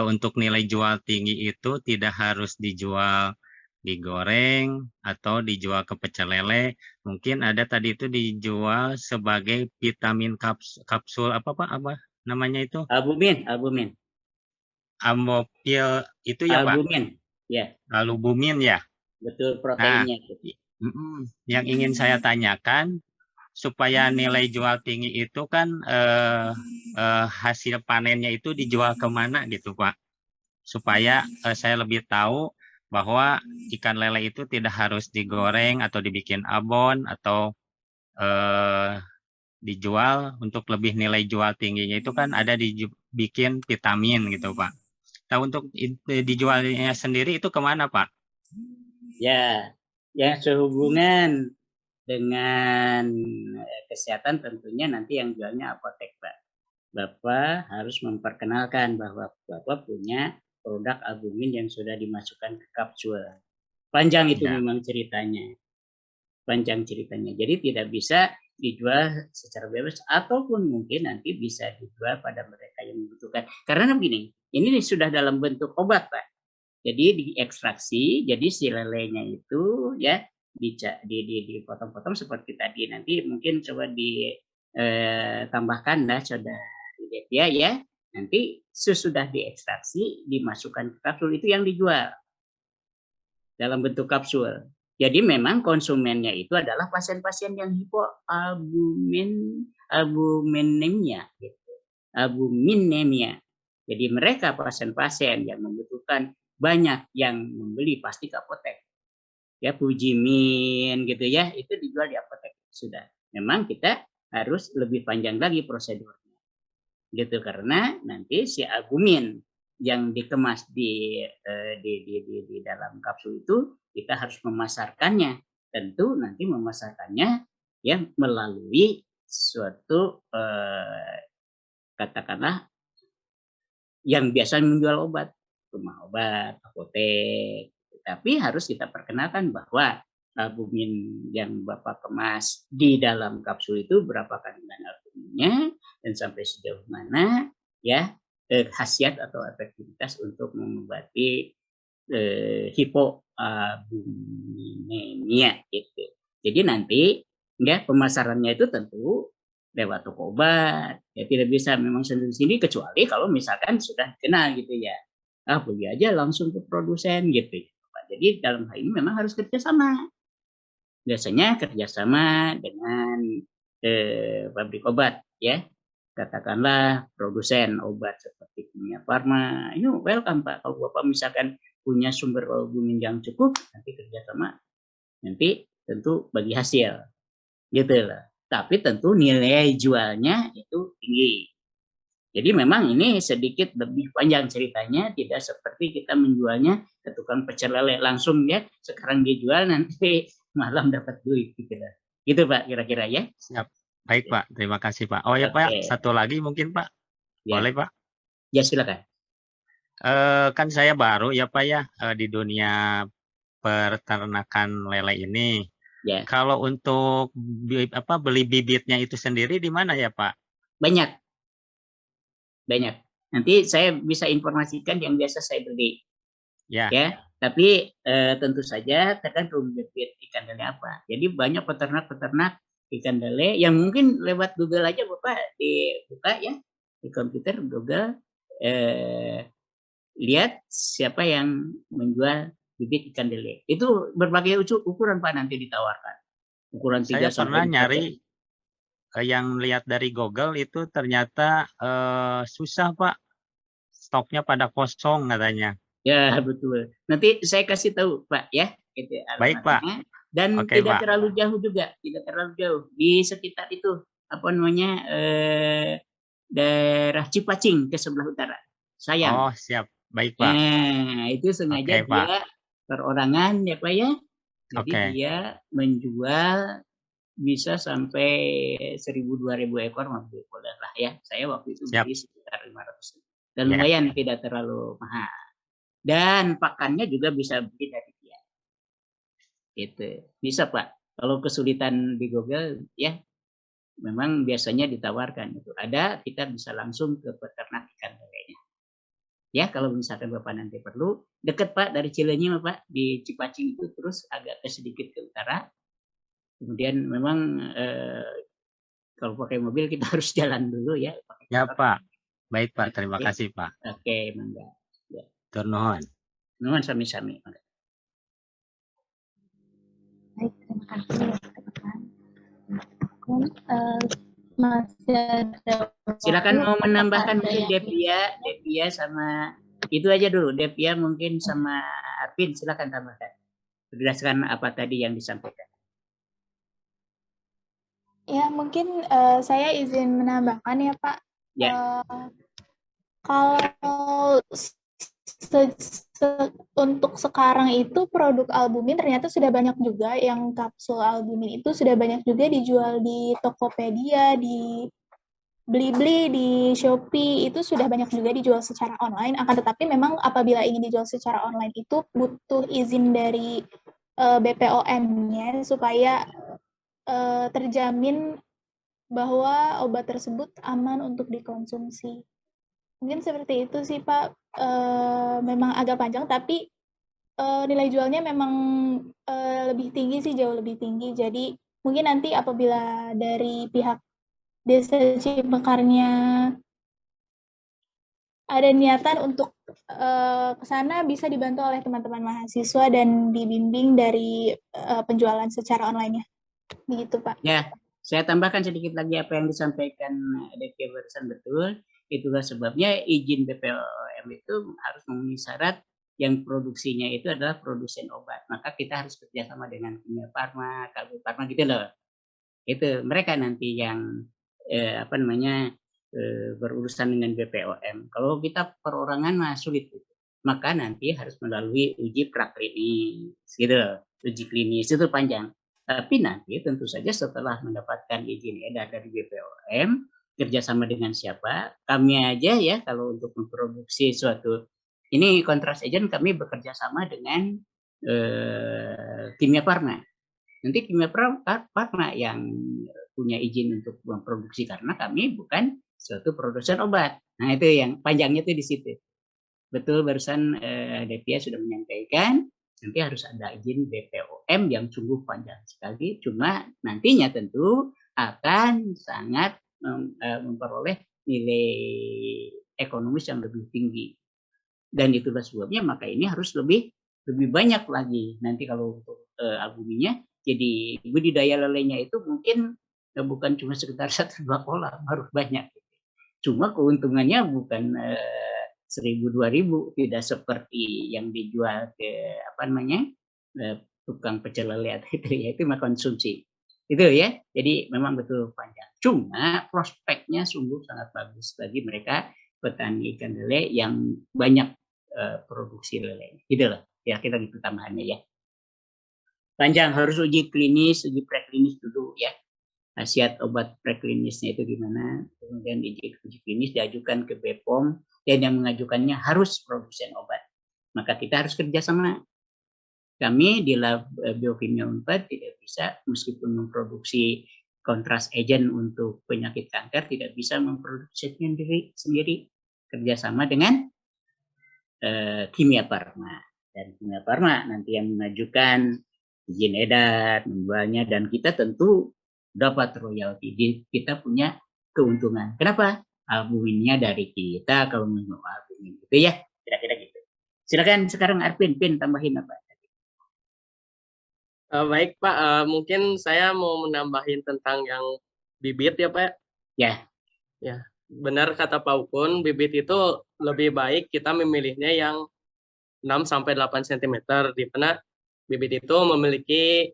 untuk nilai jual tinggi itu tidak harus dijual digoreng atau dijual ke pecel lele, mungkin ada tadi itu dijual sebagai vitamin kapsul apa namanya itu? Albumin. Amopil itu ya albumin. Pak? Ya. Albumin ya. Betul, proteinnya. Nah, yang ingin saya tanyakan supaya nilai jual tinggi itu kan hasil panennya itu dijual kemana gitu Pak, supaya saya lebih tahu bahwa ikan lele itu tidak harus digoreng atau dibikin abon atau dijual untuk lebih nilai jual tingginya itu kan ada dibikin vitamin gitu Pak. Nah untuk dijualnya sendiri itu kemana Pak? Ya, yang sehubungan dengan kesehatan tentunya nanti yang jualnya apotek Pak. Bapak harus memperkenalkan bahwa Bapak punya produk albumin yang sudah dimasukkan ke kapsul. Panjang itu memang ceritanya. Jadi tidak bisa dijual secara bebas ataupun mungkin nanti bisa dijual pada mereka yang membutuhkan. Karena begini, ini sudah dalam bentuk obat Pak. Jadi diekstraksi, jadi si lelenya itu ya dipotong-potong seperti tadi. Nanti mungkin coba ditambahkan saudara ya. Nanti sesudah diekstraksi dimasukkan ke kapsul itu yang dijual dalam bentuk kapsul. Jadi memang konsumennya itu adalah pasien-pasien yang hipoalbuminemia gitu. Albuminemia. Jadi mereka pasien-pasien yang membutuhkan banyak yang membeli pasti ke apotek. Ya Fujimin gitu ya, itu dijual di apotek sudah. Memang kita harus lebih panjang lagi prosedurnya. Gitu karena nanti si albumin yang dikemas di dalam kapsul itu kita harus memasarkannya tentu nanti memasarkannya ya melalui suatu katakanlah yang biasa menjual obat, rumah obat, apotek. Tapi harus kita perkenalkan bahwa albumin yang Bapak kemas di dalam kapsul itu berapa kandungan albuminnya dan sampai sejauh mana ya khasiat atau efektivitas untuk mengobati hipoalbuminemia gitu. Jadi nanti ya pemasarannya itu tentu lewat toko obat, ya tidak bisa memang sendiri-sendiri kecuali kalau misalkan sudah kenal gitu ya, beli aja langsung ke produsen gitu. Jadi dalam hal ini memang harus kerjasama. Biasanya kerjasama dengan pabrik obat ya, katakanlah produsen obat seperti Kimia Farma. Ini welcome Pak, kalau Bapak misalkan punya sumber albumin yang cukup, nanti kerjasama, nanti tentu bagi hasil, gitu lah. Tapi tentu nilai jualnya itu tinggi. Jadi memang ini sedikit lebih panjang ceritanya, tidak seperti kita menjualnya ke tukang pecel lele langsung ya, sekarang dijual nanti malam dapat duit gitu lah. Gitu Pak kira-kira ya. Siap. Baik Pak, terima kasih Pak. Oh ya Pak, satu lagi mungkin Pak. Ya. Boleh Pak? Ya silakan. Kan saya baru ya Pak ya di dunia peternakan lele ini. Ya. Kalau untuk beli bibitnya itu sendiri di mana ya Pak? Banyak. Nanti saya bisa informasikan yang biasa saya beli. Ya. Tapi tentu saja tergantung bibit ikan lele apa. Jadi banyak peternak-peternak ikan lele yang mungkin lewat Google aja Bapak dibuka ya di komputer Google, lihat siapa yang menjual bibit ikan lele. Itu berbagai ukuran Pak nanti ditawarkan. Ukuran 3 saya pernah nyari yang lihat dari Google itu ternyata susah Pak, stoknya pada kosong katanya. Ya betul. Nanti saya kasih tahu Pak ya. Gitu, baik Pak. Dan tidak terlalu jauh juga, tidak terlalu jauh di sekitar itu apa namanya daerah Cipacing ke sebelah utara. Sayang. Oh siap, baik Pak. Itu sengaja dia perorangan ya Pak ya. Jadi dia menjual bisa sampai 1.000-2.000 ekor mobil boleh lah ya. Saya waktu itu beli sekitar 500. Dan lumayan tidak terlalu mahal. Dan pakannya juga bisa beli dari dia. Gitu. Bisa Pak. Kalau kesulitan di Google ya memang biasanya ditawarkan itu. Ada, kita bisa langsung ke peternak ikan lelenya. Ya, kalau misalkan Bapak nanti perlu, dekat Pak dari Cileunyi Pak, di Cipacing itu terus agak sedikit ke utara. Kemudian memang kalau pakai mobil kita harus jalan dulu ya. Ya Pak. Baik Pak, terima kasih Pak. Oke, mangga. Ya. Tur nuhun. Nuhun sami-sami. Baik, terima kasih teman-teman. Masih ada silakan mau menambahkan mungkin Devia sama itu aja dulu. Devia mungkin sama Arvin silakan tambahkan. Berdasarkan apa tadi yang disampaikan. Ya, mungkin saya izin menambahkan ya Pak. Ya. Kalau untuk sekarang itu produk albumin ternyata sudah banyak juga yang kapsul albumin itu sudah banyak juga dijual di Tokopedia, di Blibli, di Shopee, itu sudah banyak juga dijual secara online. Akan tetapi memang apabila ingin dijual secara online itu butuh izin dari BPOM-nya supaya terjamin bahwa obat tersebut aman untuk dikonsumsi. Mungkin seperti itu sih Pak, memang agak panjang, tapi nilai jualnya memang lebih tinggi sih, jauh lebih tinggi. Jadi mungkin nanti apabila dari pihak Desa Cimekarnya ada niatan untuk ke sana, bisa dibantu oleh teman-teman mahasiswa dan dibimbing dari penjualan secara online-nya. Begitu Pak. Ya, saya tambahkan sedikit lagi apa yang disampaikan Devia barusan betul. Itulah sebabnya izin BPOM itu harus memenuhi syarat yang produksinya itu adalah produsen obat. Maka kita harus kerjasama dengan Kimia Farma, Kalbu Farma gitu loh. Itu mereka nanti yang berurusan dengan BPOM. Kalau kita perorangan mah sulit. Maka nanti harus melalui uji praklinis gitu loh. Uji klinis itu panjang. Tapi nanti tentu saja setelah mendapatkan izin edar dari BPOM, kerjasama dengan siapa? Kami aja ya kalau untuk memproduksi suatu ini kontras agent kami bekerja sama dengan Kimia Farma. Nanti Kimia Farma yang punya izin untuk memproduksi karena kami bukan suatu produsen obat. Nah itu yang panjangnya itu di situ. Betul barusan Devia sudah menyampaikan nanti harus ada izin BPOM yang sungguh panjang sekali. Cuma nantinya tentu akan sangat memperoleh nilai ekonomis yang lebih tinggi. Dan itulah sebabnya maka ini harus lebih banyak lagi. Nanti kalau untuk albuminnya, jadi budidaya lelenya itu mungkin bukan cuma sekitar 1-2 kolam, harus banyak. Cuma keuntungannya bukan 1.000-2.000, tidak seperti yang dijual ke tukang pecel lele itu ya, itu mah konsumsi. Itu ya. Jadi memang betul panjang. Cuma prospeknya sungguh sangat bagus bagi mereka petani ikan lele yang banyak produksi lele. Gitu loh. Ya kita gitu tambahannya ya. Panjang, harus uji klinis, uji preklinis dulu ya. Khasiat obat preklinisnya itu gimana, kemudian uji klinis diajukan ke BPOM dan yang mengajukannya harus produsen obat. Maka kita harus kerjasama. Kami di Lab Biokimia Unpad tidak bisa, meskipun memproduksi kontras agent untuk penyakit kanker, tidak bisa memproduksinya sendiri. Kerjasama dengan Kimia Farma. Dan Kimia Farma nanti yang mengajukan izin edar, menjualnya, dan kita tentu dapat royalti. Kita punya keuntungan. Kenapa? Albuminnya dari kita kalau menjual albumin. Gitu ya, kira-kira gitu. Silakan sekarang Arvin, tambahin apa? Baik Pak, mungkin saya mau menambahin tentang yang bibit ya Pak. Ya. Ya, benar kata Pak Ukun, bibit itu lebih baik kita memilihnya yang 6-8 cm, di mana bibit itu memiliki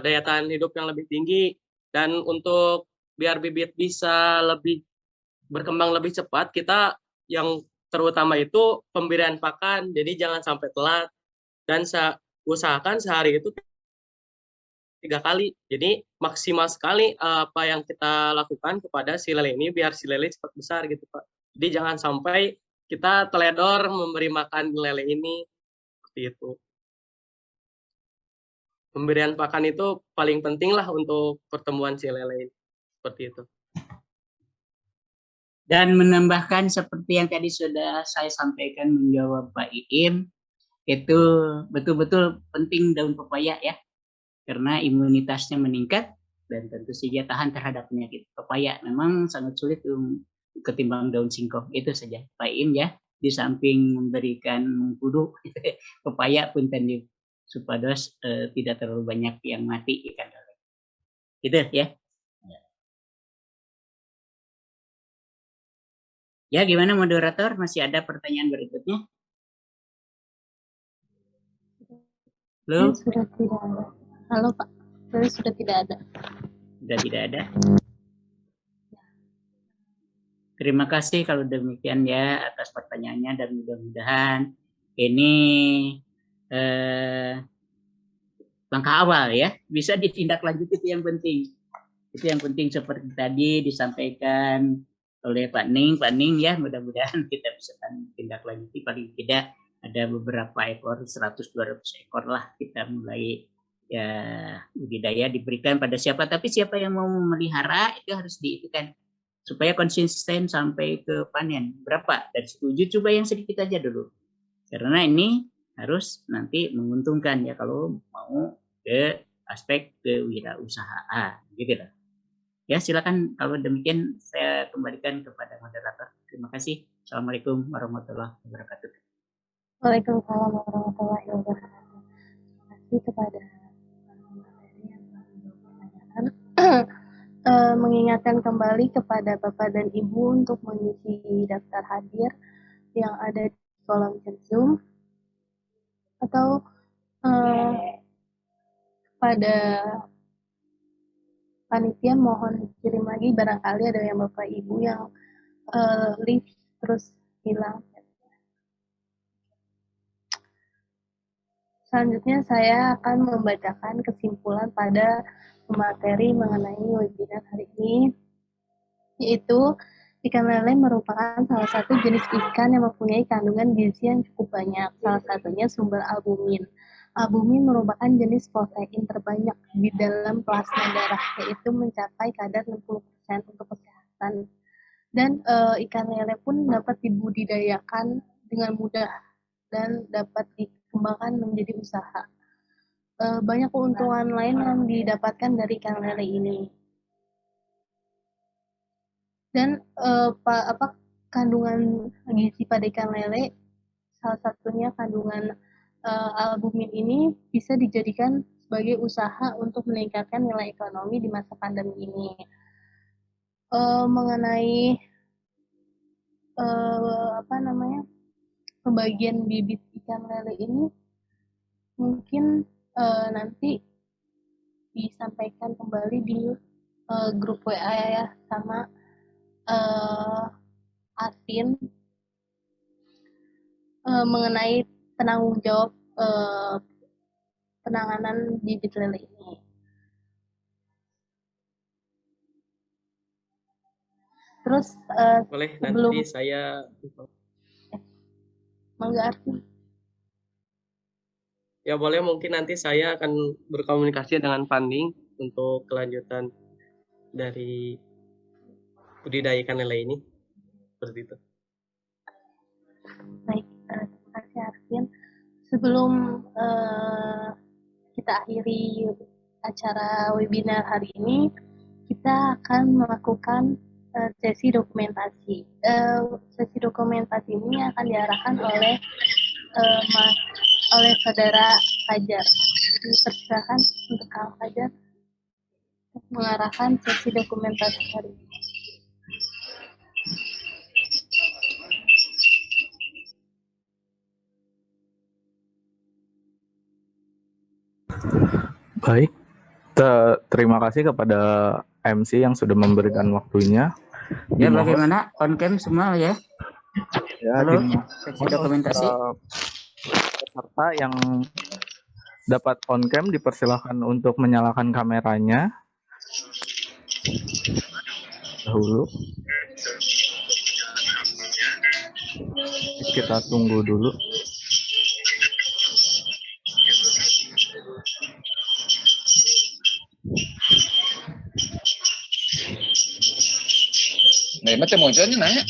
daya tahan hidup yang lebih tinggi, dan untuk biar bibit bisa lebih berkembang lebih cepat, kita yang terutama itu pemberian pakan, jadi jangan sampai telat, dan usahakan sehari itu 3 kali. Jadi maksimal sekali apa yang kita lakukan kepada si lele ini biar si lele cepat besar gitu Pak. Jadi jangan sampai kita teledor memberi makan lele ini seperti itu. Pemberian pakan itu paling penting lah untuk pertumbuhan si lele ini. Seperti itu. Dan menambahkan seperti yang tadi sudah saya sampaikan menjawab Pak Iim, itu betul-betul penting daun pepaya ya, karena imunitasnya meningkat dan tentu saja tahan terhadap penyakit. Pepaya memang sangat sulit ketimbang daun singkong. Itu saja Pak Iim ya, di samping memberikan mengkudu pepaya pun tadi supados tidak terlalu banyak yang mati ikan lele. Gitu ya. Ya, gimana moderator? Masih ada pertanyaan berikutnya? Halo? Sudah tidak ada. Halo Pak, sudah tidak ada. Sudah tidak ada. Terima kasih kalau demikian ya atas pertanyaannya, dan mudah-mudahan ini langkah awal ya, bisa ditindaklanjuti, itu yang penting. Itu yang penting seperti tadi disampaikan oleh Pak Ning ya, mudah-mudahan kita bisa tindaklanjuti, paling tidak ada beberapa ekor, 100-200 ekor lah kita mulai ya budidaya, diberikan pada siapa, tapi siapa yang mau memelihara itu harus diikutkan supaya konsisten sampai ke panen. Berapa? Dari 7 coba yang sedikit aja dulu, karena ini harus nanti menguntungkan ya kalau mau ke aspek kewirausahaan gitu lah. Ya, silakan kalau demikian saya kembalikan kepada moderator. Terima kasih. Assalamualaikum warahmatullahi wabarakatuh. Waalaikumsalam warahmatullahi wabarakatuh. Terima kasih kepada materi yang telah menjawab pertanyaan. Mengingatkan kembali kepada Bapak dan Ibu untuk mengisi daftar hadir yang ada di kolom chat Zoom, atau pada panitia mohon dikirim lagi barangkali ada yang Bapak Ibu yang live terus hilang. Selanjutnya saya akan membacakan kesimpulan pada materi mengenai webinar hari ini, yaitu ikan lele merupakan salah satu jenis ikan yang mempunyai kandungan gizi yang cukup banyak, salah satunya sumber albumin. Albumin merupakan jenis protein terbanyak di dalam plasma darah, yaitu mencapai kadar 60% untuk kesehatan. Dan ikan lele pun dapat dibudidayakan dengan mudah dan dapat dikembangkan menjadi usaha. Banyak keuntungan lain yang didapatkan dari ikan lele ini. Dan kandungan gizi pada ikan lele, salah satunya kandungan albumin ini bisa dijadikan sebagai usaha untuk meningkatkan nilai ekonomi di masa pandemi ini. Mengenai pembagian bibit ikan lele ini, mungkin nanti disampaikan kembali di grup WA ya sama admin mengenai penanggung jawab penanganan bibit lele ini. Terus Boleh sebelum nanti saya Mangga Arti. ya boleh, mungkin nanti saya akan berkomunikasi dengan Panding untuk kelanjutan dari budidaya ikan lele ini. Seperti itu. Baik, terima kasih Arvin. Sebelum kita akhiri acara webinar hari ini, kita akan melakukan sesi dokumentasi. Sesi dokumentasi ini akan diarahkan oleh saudara Fajar. Dipersilakan untuk Kang Fajar mengarahkan sesi dokumentasi hari ini. Baik, terima kasih kepada MC yang sudah memberikan waktunya. Ya, bagaimana on cam semua ya? Ya, halo, sesi dokumentasi. Peserta yang dapat on cam dipersilahkan untuk menyalakan kameranya dahulu. Kita tunggu dulu. Nah, macam munculnya nanya.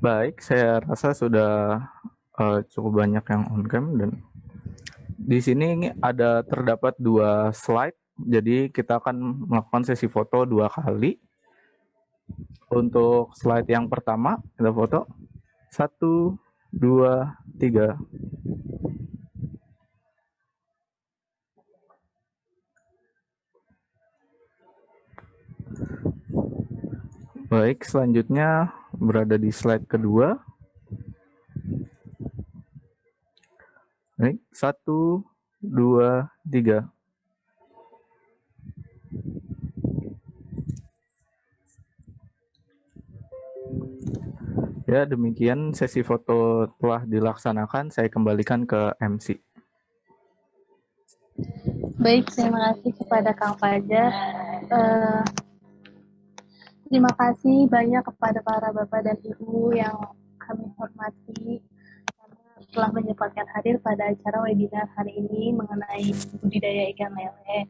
Baik, saya rasa sudah cukup banyak yang on cam dan di sini ada terdapat 2 slide. Jadi kita akan melakukan sesi foto 2 kali. Untuk slide yang pertama kita foto 1, 2, 3. Baik, selanjutnya berada di slide kedua. Baik, 1, 2, 3. Ya, demikian sesi foto telah dilaksanakan. Saya kembalikan ke MC. Baik, terima kasih kepada Kang Fajar. Terima kasih banyak kepada para Bapak dan Ibu yang kami hormati karena telah menyempatkan hadir pada acara webinar hari ini mengenai budidaya ikan lele.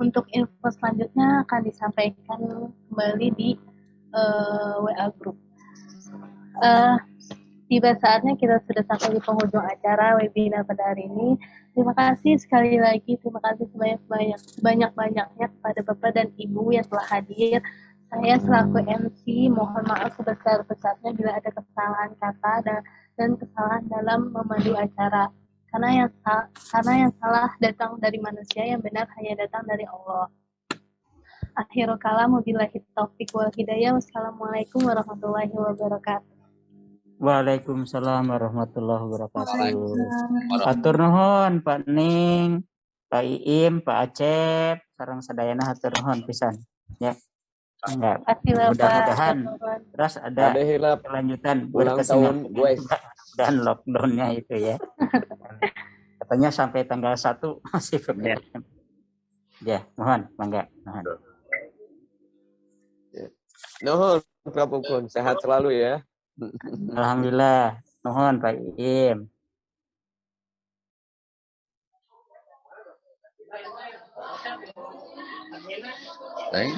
Untuk info selanjutnya akan disampaikan kembali di WA Group. Tiba saatnya kita sudah sampai di penghujung acara webinar pada hari ini. Terima kasih sekali lagi, terima kasih sebanyak-banyaknya kepada Bapak dan Ibu yang telah hadir. Saya selaku MC mohon maaf sebesar-besarnya bila ada kesalahan kata dan kesalahan dalam memandu acara. Karena yang salah datang dari manusia, yang benar hanya datang dari Allah. Akhirul kalam, wabillahi taufiq wal hidayah. Wassalamualaikum warahmatullahi wabarakatuh. Waalaikumsalam warahmatullahi wabarakatuh. Hatur nuhun Pak Ning, Pak Iim, Pak Acep, sareng sadayana hatur nuhun pisan. Ya. Enggak. Kasih Bapak. Mudah-mudahan terus ada Ada hilap kelanjutan ulang tahun gue. dan lockdownnya itu ya. Katanya sampai tanggal 1 masih kegiatan. Ya, mohon, mangga. Mohon. Nuhun, Prapukun, sehat selalu ya. Alhamdulillah. Mohon Pak Im. Baik.